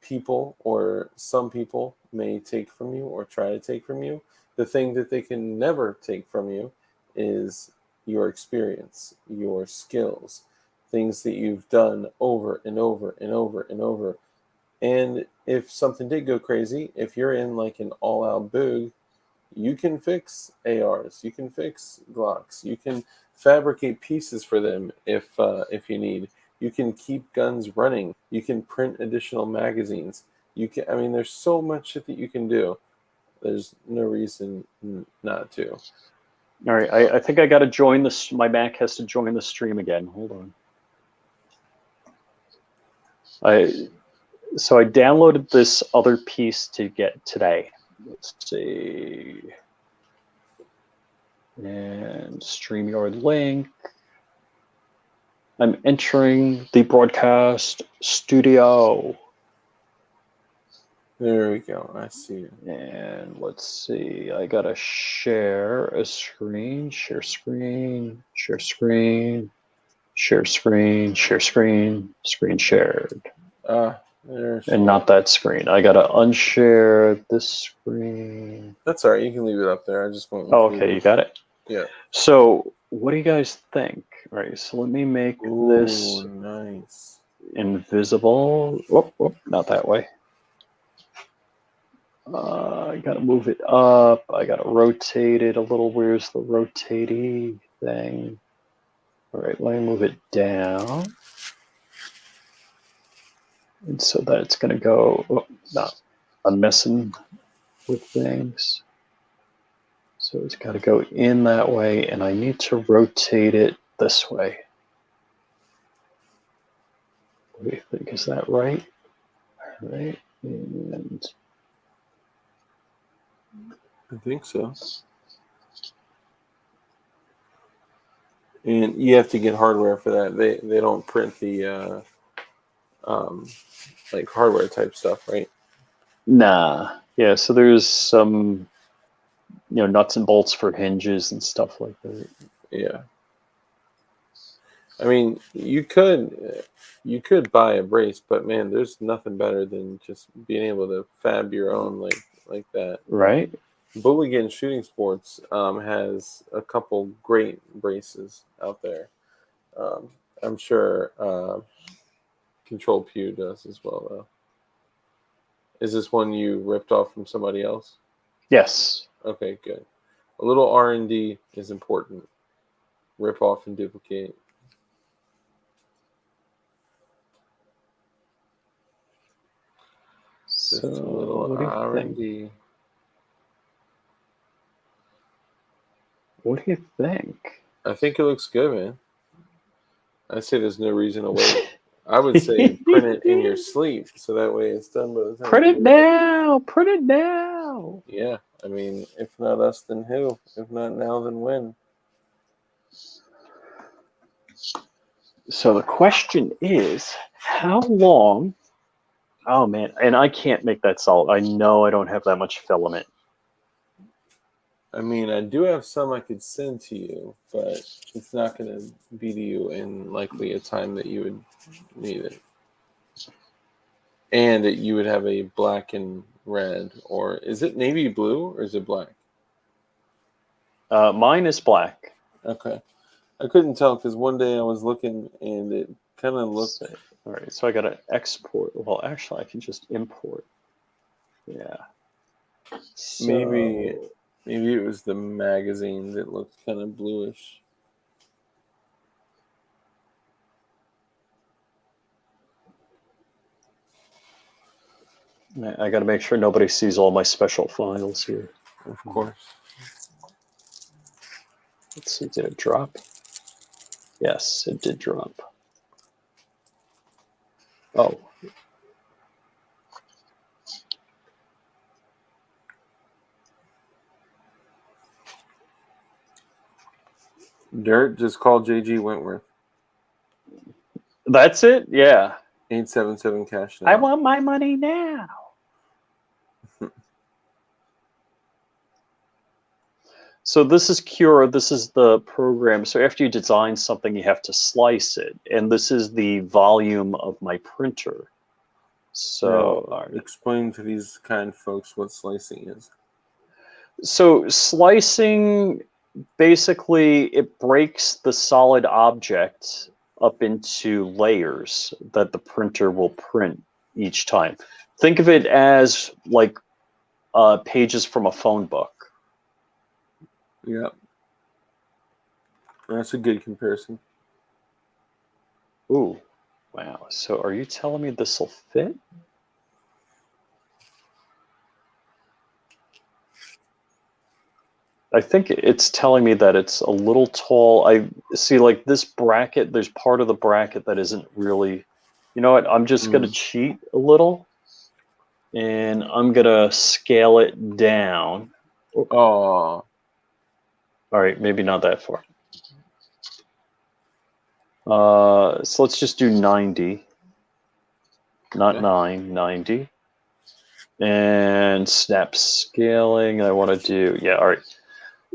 people or some people may take from you or try to take from you, the thing that they can never take from you is your experience, your skills, things that you've done over and over and over and over. And if something did go crazy, if you're in like an all-out boog, you can fix ARs, you can fix Glocks, you can fabricate pieces for them if you need. You can keep guns running. You can print additional magazines. You can. I mean, there's so much shit that you can do. There's no reason not to. All right, I think I got to join this. My Mac has to join the stream again. Hold on. So I downloaded this other piece to get today. Let's see. And StreamYard link. I'm entering the broadcast studio. There we go. I see it. And let's see. I gotta share a screen. Share screen. Share screen. Share screen. Share screen. Screen shared. There's. And not that screen. I gotta unshare this screen. That's all right. You can leave it up there. I just want. Oh, okay, you got it. Yeah. So, what do you guys think? All right. So let me make this Ooh, nice. invisible. Oh, not that way. I gotta move it up. I gotta rotate it a little. Where's the rotatey thing? All right, let me move it down. And so that it's gonna go, oh, no, I'm messing with things. So it's gotta go in that way, and I need to rotate it this way. What do you think? Is that right? All right, and I think so. And you have to get hardware for that. They don't print the like hardware type stuff, right? nah, yeah. So there's some, nuts and bolts for hinges and stuff like that. Yeah. I mean, you could buy a brace, but man, there's nothing better than just being able to fab your own like that. Right? Bulligan Shooting Sports has a couple great braces out there. I'm sure Control Pew does as well, though. Is this one you ripped off from somebody else? Yes. Okay, good. A little R&D is important. Rip off and duplicate. Just So, a little what do you R&D. think? What do you think? I think it looks good, man. I say there's no reason to wait. I would say print it in your sleep, so that way it's done by the time. Print it now! Print it now! Yeah, I mean, if not us, then who? If not now, then when? So the question is, how long? Oh man, and I can't make that solid. I know I don't have that much filament. I mean, I do have some I could send to you, but it's not going to be to you in likely a time that you would need it. And that you would have a black and red, or is it navy blue or is it black? Mine is black. Okay. I couldn't tell because one day I was looking and it kind of looked. All right, so I got to export. Well, actually, I can just import. Yeah. So, Maybe it was the magazine that looked kind of bluish. I got to make sure nobody sees all my special files here. Of course. Let's see, did it drop? Yes, it did drop. Oh. Dirt, just call JG Wentworth. That's it? Yeah. 877 cash now. I want my money now. So this is Cura. This is the program. So after you design something, you have to slice it. And this is the volume of my printer. So now, explain to these kind folks what slicing is. So slicing, basically, it breaks the solid object up into layers that the printer will print each time. Think of it as like pages from a phone book. Yeah. That's a good comparison. Ooh, wow. So are you telling me this will fit? I think it's telling me that it's a little tall. I see, like, this bracket, there's part of the bracket that isn't really, you know what, I'm just going to cheat a little, and I'm going to scale it down. Oh. All right, maybe not that far. So let's just do 90. Not Okay. 9, 90. And snap scaling. I want to do, yeah, all right.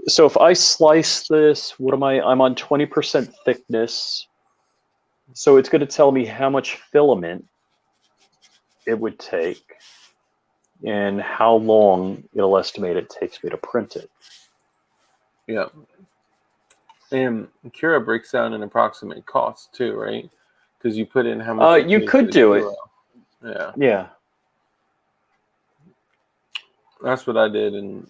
So if I slice this, what am I? I'm on 20% thickness. So it's going to tell me how much filament it would take and how long it'll estimate it takes me to print it. Yeah. And Cura breaks down an approximate cost too, right? Because you put in how much you could do it. Yeah. Yeah. That's what I did, and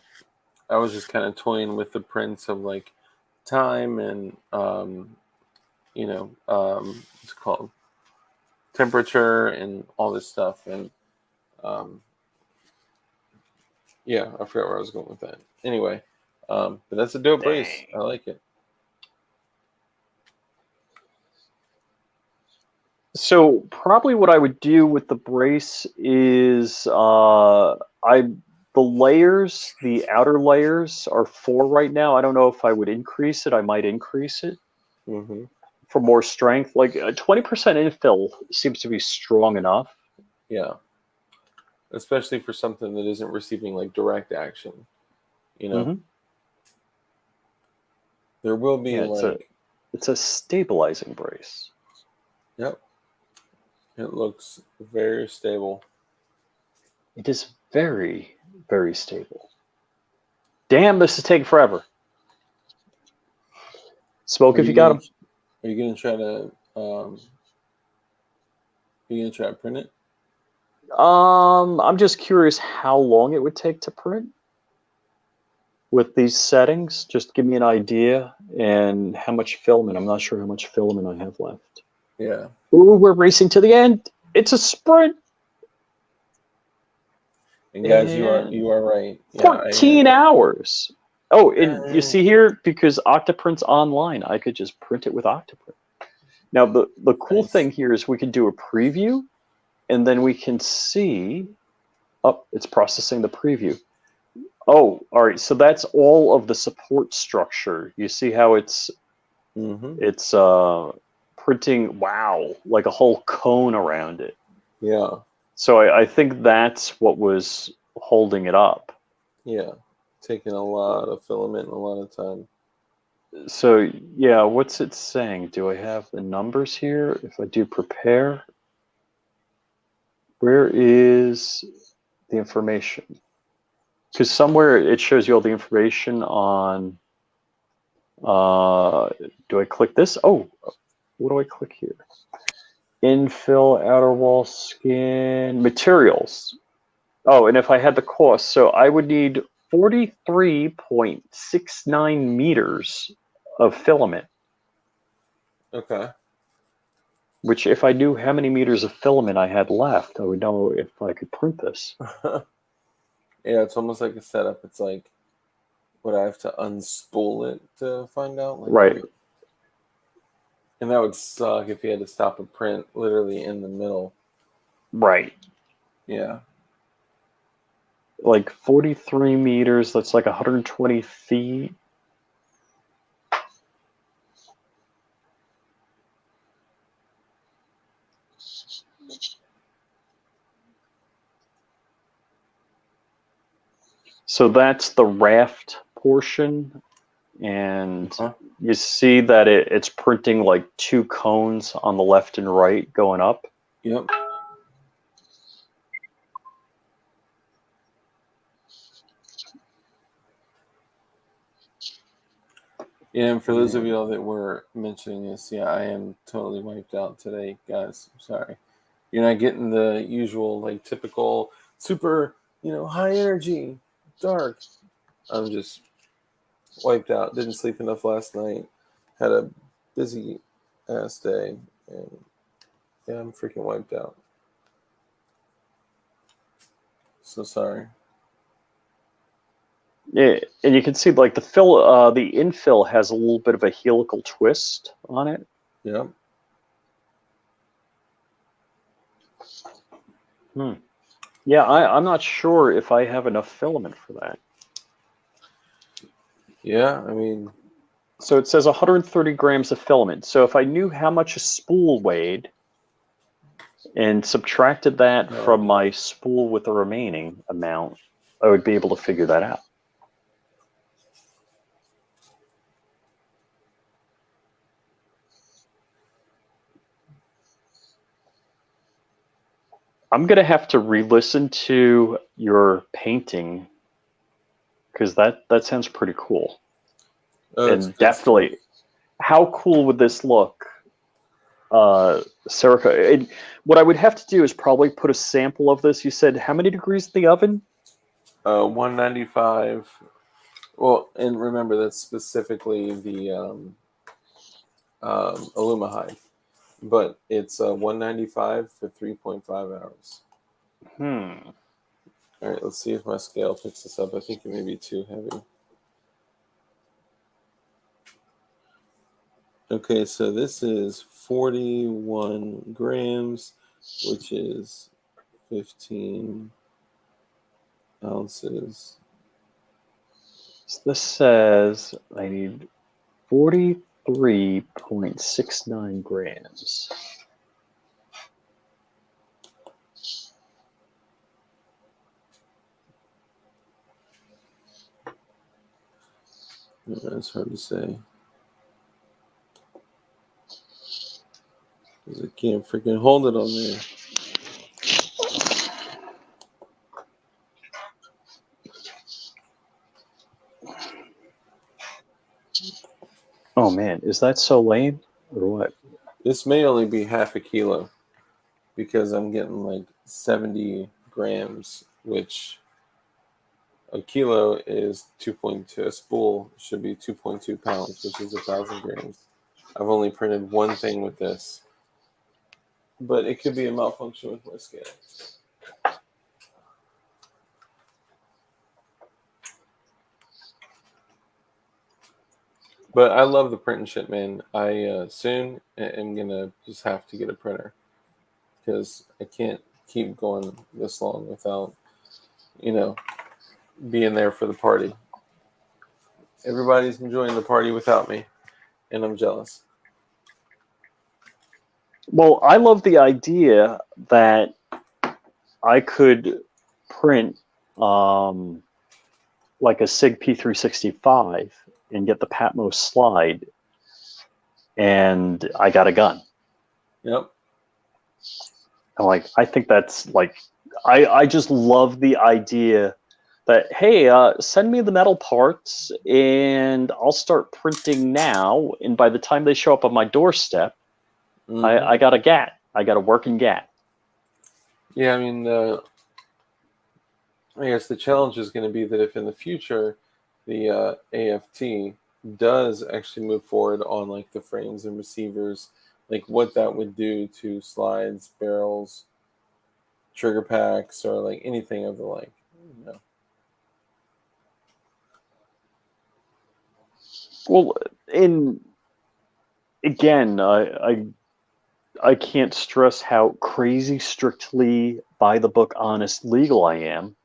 I was just kind of toying with the prints of like time and what's it called, temperature and all this stuff, and yeah, I forgot where I was going with that. Anyway, but that's a dope brace. I like it. So probably what I would do with the brace is the layers, the outer layers are 4 right now. I don't know if I would increase it. I might increase it for more strength. Like 20% infill seems to be strong enough. Yeah. Especially for something that isn't receiving like direct action. You know? There will be it's a stabilizing brace. Yep. It looks very stable. It is very, very stable. Damn, this is taking forever. Smoke if you got them. Are you gonna try to print it? I'm just curious how long it would take to print with these settings. Just give me an idea and how much filament. I'm not sure how much filament I have left. Yeah. Ooh, we're racing to the end. It's a sprint. And guys, you are right. 14 hours. Oh, and you see here, because Octoprint's online, I could just print it with Octoprint. Now, the cool thing here is we can do a preview, and then we can see, oh, it's processing the preview. Oh, all right, so that's all of the support structure. You see how it's printing, wow, like a whole cone around it. Yeah. So I think that's what was holding it up. Yeah, taking a lot of filament and a lot of time. So yeah, what's it saying? Do I have the numbers here? If I do prepare, where is the information? Because somewhere it shows you all the information on, do I click this? Oh, what do I click here? Infill, outer wall skin, materials. Oh, and if I had the cost, so I would need 43.69 meters of filament. Okay. Which, if I knew how many meters of filament I had left, I would know if I could print this. Yeah, it's almost like a setup. It's like, would I have to unspool it to find out? Like, right. And that would suck if you had to stop a print literally in the middle. Right. Yeah. Like 43 meters, that's like 120 feet. So that's the raft portion, and you see that it's printing like 2 cones on the left and right going up. Yep. Yeah, and for those of y'all that were mentioning this, yeah, I am totally wiped out today, guys. I'm sorry. You're not getting the usual, like, typical super, high energy, dark. I'm just wiped out. Didn't sleep enough last night. Had a busy ass day. And yeah, I'm freaking wiped out. So sorry. Yeah, and you can see like the infill has a little bit of a helical twist on it. Yep. Yeah, I'm not sure if I have enough filament for that. Yeah, I mean... So it says 130 grams of filament. So if I knew how much a spool weighed, and subtracted that from my spool with the remaining amount, I would be able to figure that out. I'm going to have to re-listen to your painting because that sounds pretty cool. And definitely, how cool would this look? Serica, what I would have to do is probably put a sample of this. You said how many degrees in the oven? 195. Well, and remember that's specifically the Alumahide, but it's 195 for 3.5 hours. All right, let's see if my scale picks this up. I think it may be too heavy. Okay, so this is 41 grams, which is 15 ounces. So this says I need 43.69 grams. It's hard to say. Because I can't freaking hold it on there. Oh man, is that so lame or what? This may only be half a kilo because I'm getting like 70 grams, which a kilo is 2.2. A spool should be 2.2 pounds, which is 1,000 grams. I've only printed one thing with this, but it could be a malfunction with my scale. But I love the print and shit, man. I soon am gonna just have to get a printer because I can't keep going this long without, being there for the party. Everybody's enjoying the party without me, and I'm jealous. Well, I love the idea that I could print like a Sig P365 and get the Patmos slide, and I got a gun. Yep. I think that's I just love the idea that, hey, send me the metal parts and I'll start printing now. And by the time they show up on my doorstep, I got a GAT. I got a working GAT. Yeah, I mean, I guess the challenge is going to be that if in the future the AFT does actually move forward on like the frames and receivers, like what that would do to slides, barrels, trigger packs, or like anything of the like. Well, again, I can't stress how crazy strictly by the book, honest, legal I am.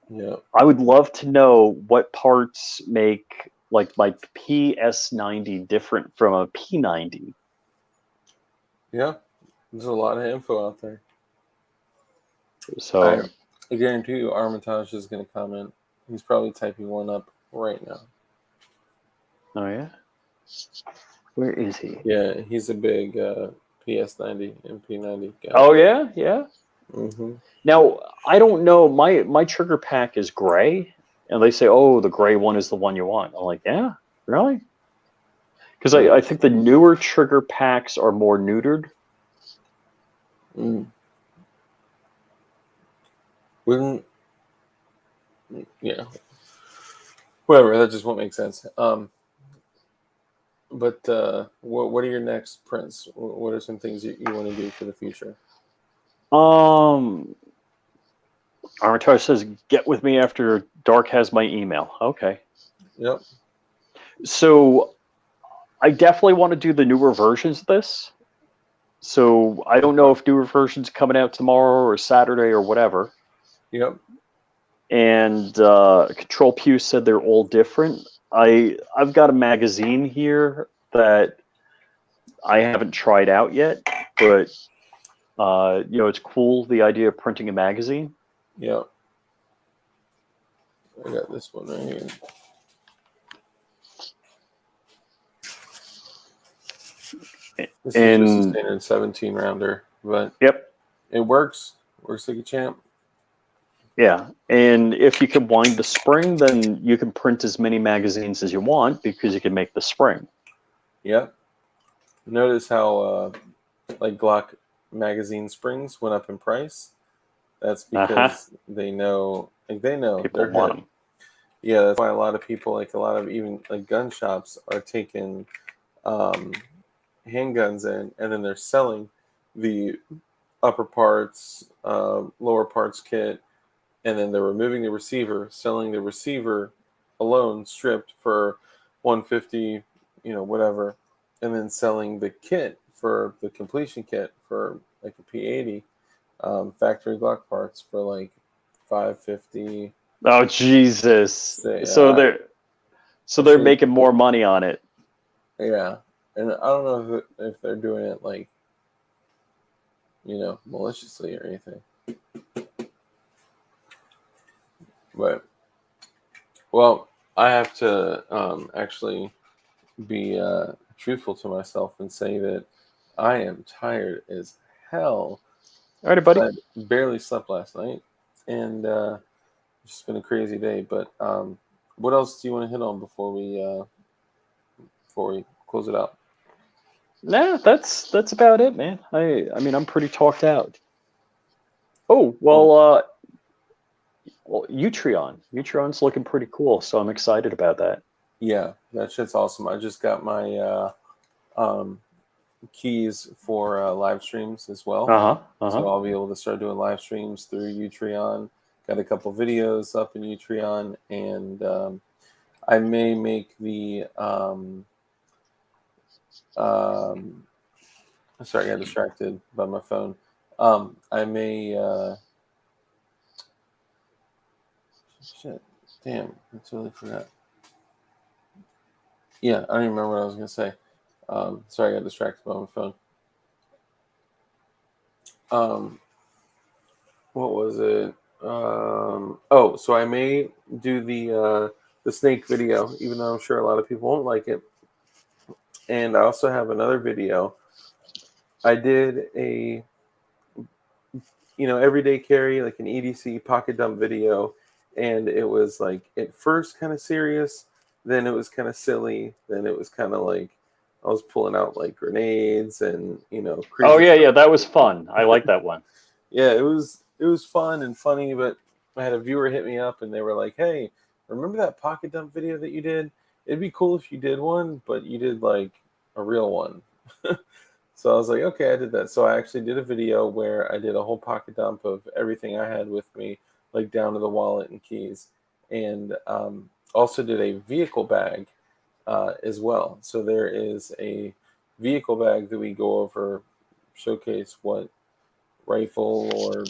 Yeah. I would love to know what parts make like my PS90 different from a P90. Yeah, there's a lot of info out there. So I guarantee you Armitage is going to comment. He's probably typing one up right now. Oh, yeah? Where is he? Yeah, he's a big PS90 and P90 guy. Oh, yeah? Yeah? Mm-hmm. Now, I don't know. My trigger pack is gray, and they say, oh, the gray one is the one you want. I'm like, yeah? Really? Because I think the newer trigger packs are more neutered. Yeah. Whatever, that just won't make sense. But what are your next prints? What are some things you want to do for the future? Armitage says, get with me after dark has my email. Okay. Yep. So I definitely want to do the newer versions of this. So I don't know if newer versions coming out tomorrow or Saturday or whatever. Yep. And Control Pew said they're all different. I've got a magazine here that I haven't tried out yet, but It's cool, the idea of printing a magazine. Yeah. I got this one right here. This is just a standard 17 rounder, but yep, it works. Works like a champ. Yeah, and if you can wind the spring, then you can print as many magazines as you want because you can make the spring. Yep. Notice how like Glock magazine springs went up in price. That's because they know, People they're want hit. them. Yeah, that's why a lot of people, like a lot of even like gun shops, are taking handguns in, and then they're selling the upper parts, lower parts kit, and then they're removing the receiver, selling the receiver alone stripped for $150, whatever, and then selling the kit for the completion kit for like a P80, factory Glock parts for like $550. Oh Jesus! So I've they're seen- making more money on it. Yeah, and I don't know if they're doing it like, maliciously or anything. But, well, I have to actually be truthful to myself and say that I am tired as hell. All right, buddy. I barely slept last night, and it's just been a crazy day. But what else do you want to hit on before we close it out? Nah, that's about it, man. I mean, I'm pretty talked out. Oh, well, Utreon's looking pretty cool, so I'm excited about that. Yeah, that shit's awesome. I just got my keys for live streams as well. So I'll be able to start doing live streams through Utreon. Got a couple videos up in Utreon, and I may make the sorry, I got distracted by my phone. I may shit, damn, I totally forgot. Yeah, I don't even remember what I was gonna say. Sorry, I got distracted by my phone. What was it? So I may do the snake video, even though I'm sure a lot of people won't like it. And I also have another video. I did a everyday carry, like an EDC pocket dump video, and it was like at first kind of serious, then it was kind of silly, then it was kind of like I was pulling out like grenades and crazy Oh yeah, that was fun. I like that one. Yeah, it was fun and funny, but I had a viewer hit me up and they were like, "Hey, remember that pocket dump video that you did? It'd be cool if you did one, but you did like a real one." So I was like, "Okay, I did that." So I actually did a video where I did a whole pocket dump of everything I had with me, like down to the wallet and keys, and also did a vehicle bag as well. So there is a vehicle bag that we go over, showcase what rifle or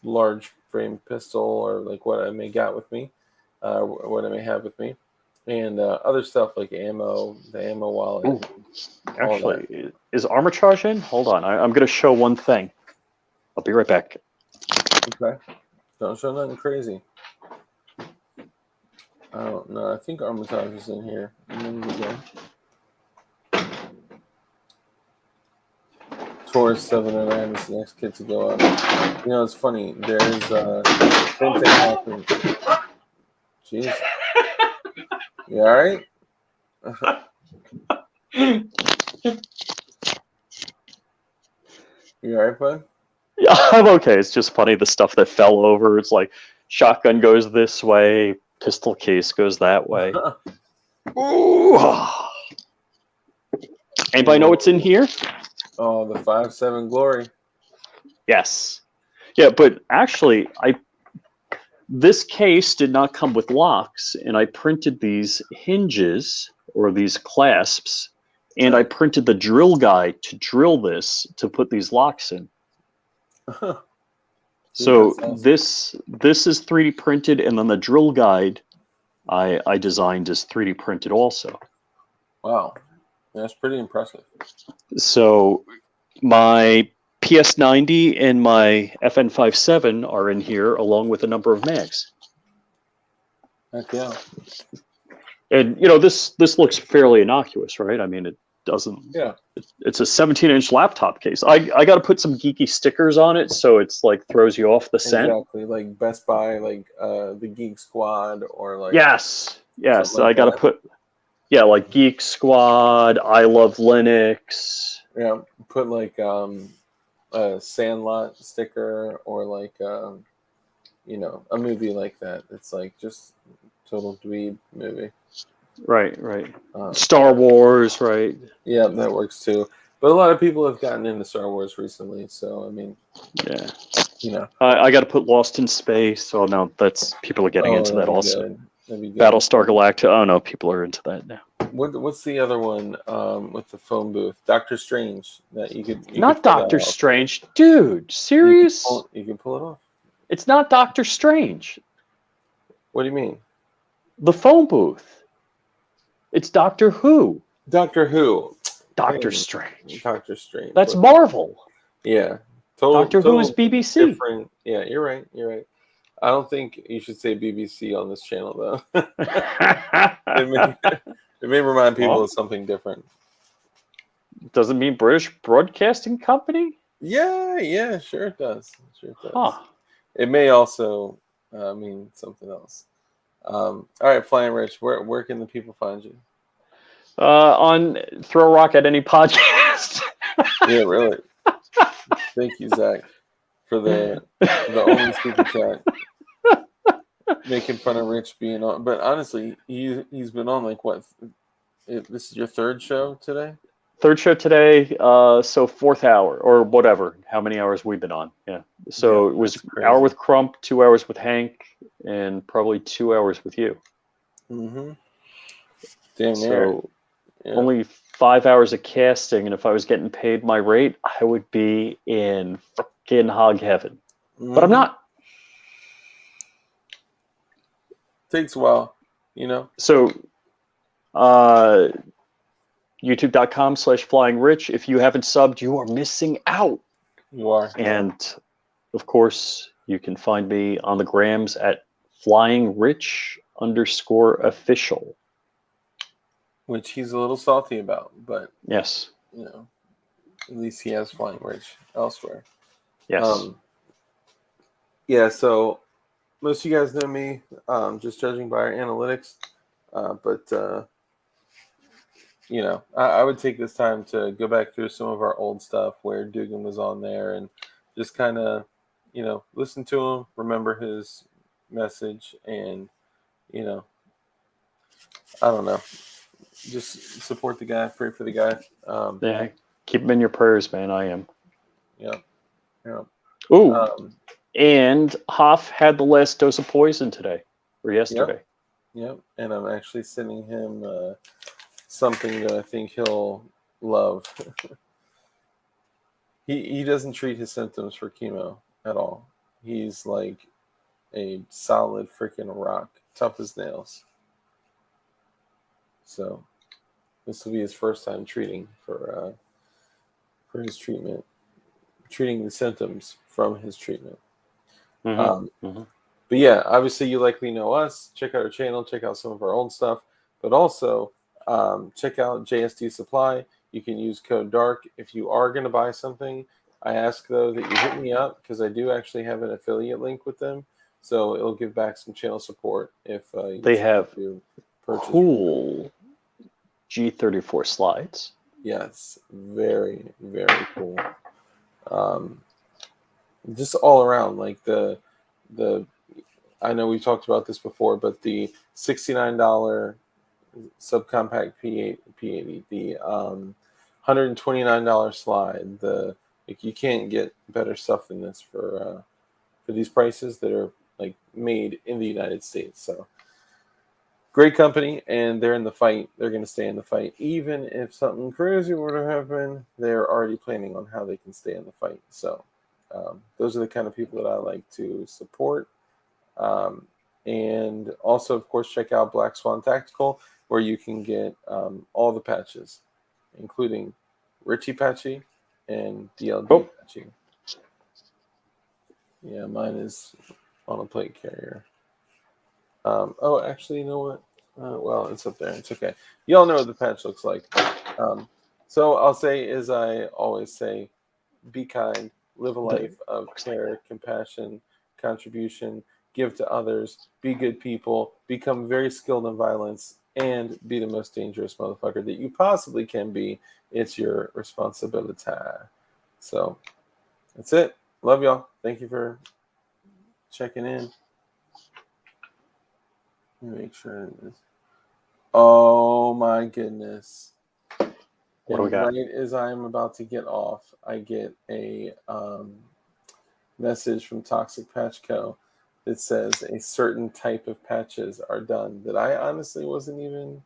large frame pistol or like what I may got with me, what I may have with me, and other stuff like ammo, the ammo wallet. Ooh, actually, is armor charge in? Hold on, I'm going to show one thing. I'll be right back. Okay, don't show nothing crazy. I don't know. I think Armitage is in here. Taurus 709 is the next kid to go up. It's funny. There's same thing happened. Jeez. You all right? You all right, bud? Yeah, I'm okay. It's just funny, the stuff that fell over. It's like shotgun goes this way, pistol case goes that way. Ooh. Anybody know what's in here? Oh, the 5.7 Glory. Yes. Yeah, but actually, this case did not come with locks, and I printed these hinges, or these clasps, and I printed the drill guide to drill this to put these locks in. So awesome. this is 3D printed, and then the drill guide I designed is 3D printed also. Wow, that's pretty impressive. So my PS90 and my FN57 are in here, along with a number of mags. Heck yeah. And this looks fairly innocuous, right? I mean, it doesn't. Yeah. It's a 17-inch laptop case. I got to put some geeky stickers on it, so it's like throws you off the scent. Exactly, like Best Buy, like the Geek Squad, or like Yes. like I got to that. put like Geek Squad. I love Linux. Yeah, put like a Sandlot sticker, or like a movie like that. It's like just total dweeb movie. Right. Star Wars, right? Yeah, that works too. But a lot of people have gotten into Star Wars recently, so I mean, yeah. I got to put Lost in Space. Oh no, that's people are getting into that also. That'd be good. Battlestar Galactica. Oh no, people are into that now. What's the other one with the phone booth? Doctor Strange. That you could not Doctor Strange, dude. Serious? You can pull it off. It's not Doctor Strange. What do you mean? The phone booth. It's Doctor Who. Doctor Who. Doctor Strange. Doctor Strange. That's Marvel. Yeah. Doctor Who is BBC. Different. Yeah, you're right. I don't think you should say BBC on this channel, though. It may remind people of something different. Doesn't mean British Broadcasting Company? Yeah, sure it does. Huh. It may also mean something else. All right, Flying Rich, where can the people find you? On Throw a Rock at Any Podcast. Yeah, really. Thank you, Zach, for the only super chat. Making fun of Rich being on. But honestly, he's been on like what? This is your third show today? Third show today, so fourth hour or whatever. How many hours we've been on? Yeah. So it was an hour with Crump, 2 hours with Hank, and probably 2 hours with you. Mm-hmm. Damn near. So only 5 hours of casting, and if I was getting paid my rate, I would be in fucking hog heaven. Mm-hmm. But I'm not. Takes a while, So, youtube.com/flyingrich. If you haven't subbed, you are missing out. You are. And, of course, you can find me on the grams at flyingrich_official. Which he's a little salty about, but... Yes. At least he has Flying Rich elsewhere. Yes. Yeah, so... Most of you guys know me, just judging by our analytics. But I would take this time to go back through some of our old stuff where Dugan was on there and just kind of, listen to him, remember his message, and, I don't know. Just support the guy, pray for the guy. Yeah, keep him in your prayers, man. I am. Yeah. Ooh. And Hoff had the last dose of poison today, or yesterday. Yep. And I'm actually sending him something that I think he'll love. He doesn't treat his symptoms for chemo at all. He's like a solid freaking rock, tough as nails. So this will be his first time treating for his treatment, treating the symptoms from his treatment. But yeah, obviously you likely know us. Check out our channel, check out some of our old stuff, but also check out JSD Supply. You can use code DARK if you are going to buy something. I ask though that you hit me up because I do actually have an affiliate link with them, so it'll give back some channel support if they have cool G34 slides. Yes, very, very cool. Just all around, like the I know we've talked about this before, but the $69 subcompact P80, the $129 slide, you can't get better stuff than this for these prices that are like made in the United States. So great company, and they're in the fight. They're going to stay in the fight, even if something crazy were to happen. They're already planning on how they can stay in the fight. So. Those are the kind of people that I like to support. And also, of course, check out Black Swan Tactical, where you can get all the patches, including Richie Patchy and DLD teaching. Yeah, mine is on a plate carrier. Oh, actually, you know what? Well, it's up there. It's okay. Y'all know what the patch looks like. So I'll say, as I always say, be kind, live a life of care, compassion, contribution, give to others, be good people, become very skilled in violence, and be the most dangerous motherfucker that you possibly can be. It's your responsibility. So that's it. Love y'all. Thank you for checking in. Let me make sure it is. Oh my goodness. What do we got? Right as I'm about to get off, I get a message from Toxic Patch Co. that says a certain type of patches are done that I honestly wasn't even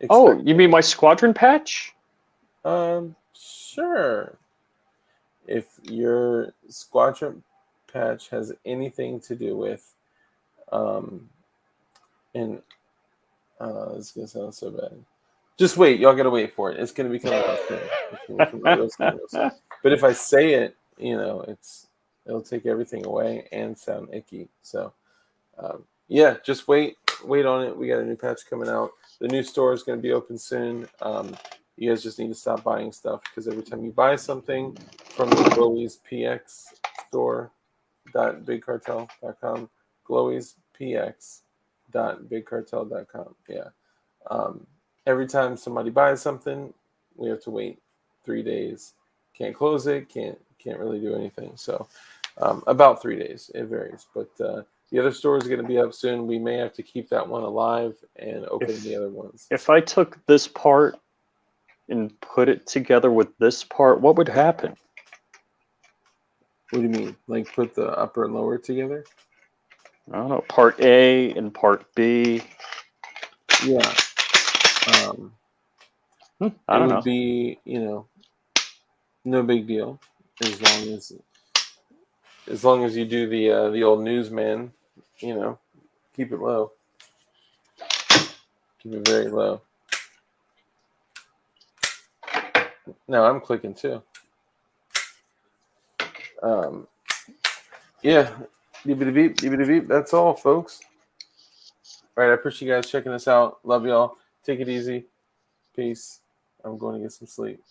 expecting. Oh, you mean my squadron patch? Sure. If your squadron patch has anything to do with it's gonna sound so bad. Just wait, y'all gotta wait for it. It's gonna be coming out soon. It's gonna be coming out real soon. But if I say it, it'll take everything away and sound icky. So yeah, just wait on it. We got a new patch coming out. The new store is gonna be open soon. You guys just need to stop buying stuff because every time you buy something from the Glowies PX store.bigcartel.com, glowiespx.bigcartel.com. Yeah. Every time somebody buys something, we have to wait 3 days. Can't close it. Can't really do anything. So about 3 days. It varies. But the other store is going to be up soon. We may have to keep that one alive and open the other ones. If I took this part and put it together with this part, what would happen? What do you mean? Like put the upper and lower together? I don't know. Part A and part B. Yeah. I don't know. It would be, no big deal as long as you do the old newsman, keep it low. Keep it very low. No, I'm clicking too. Yeah. Beep, beep. That's all, folks. All right, I appreciate you guys checking us out. Love y'all. Take it easy. Peace. I'm going to get some sleep.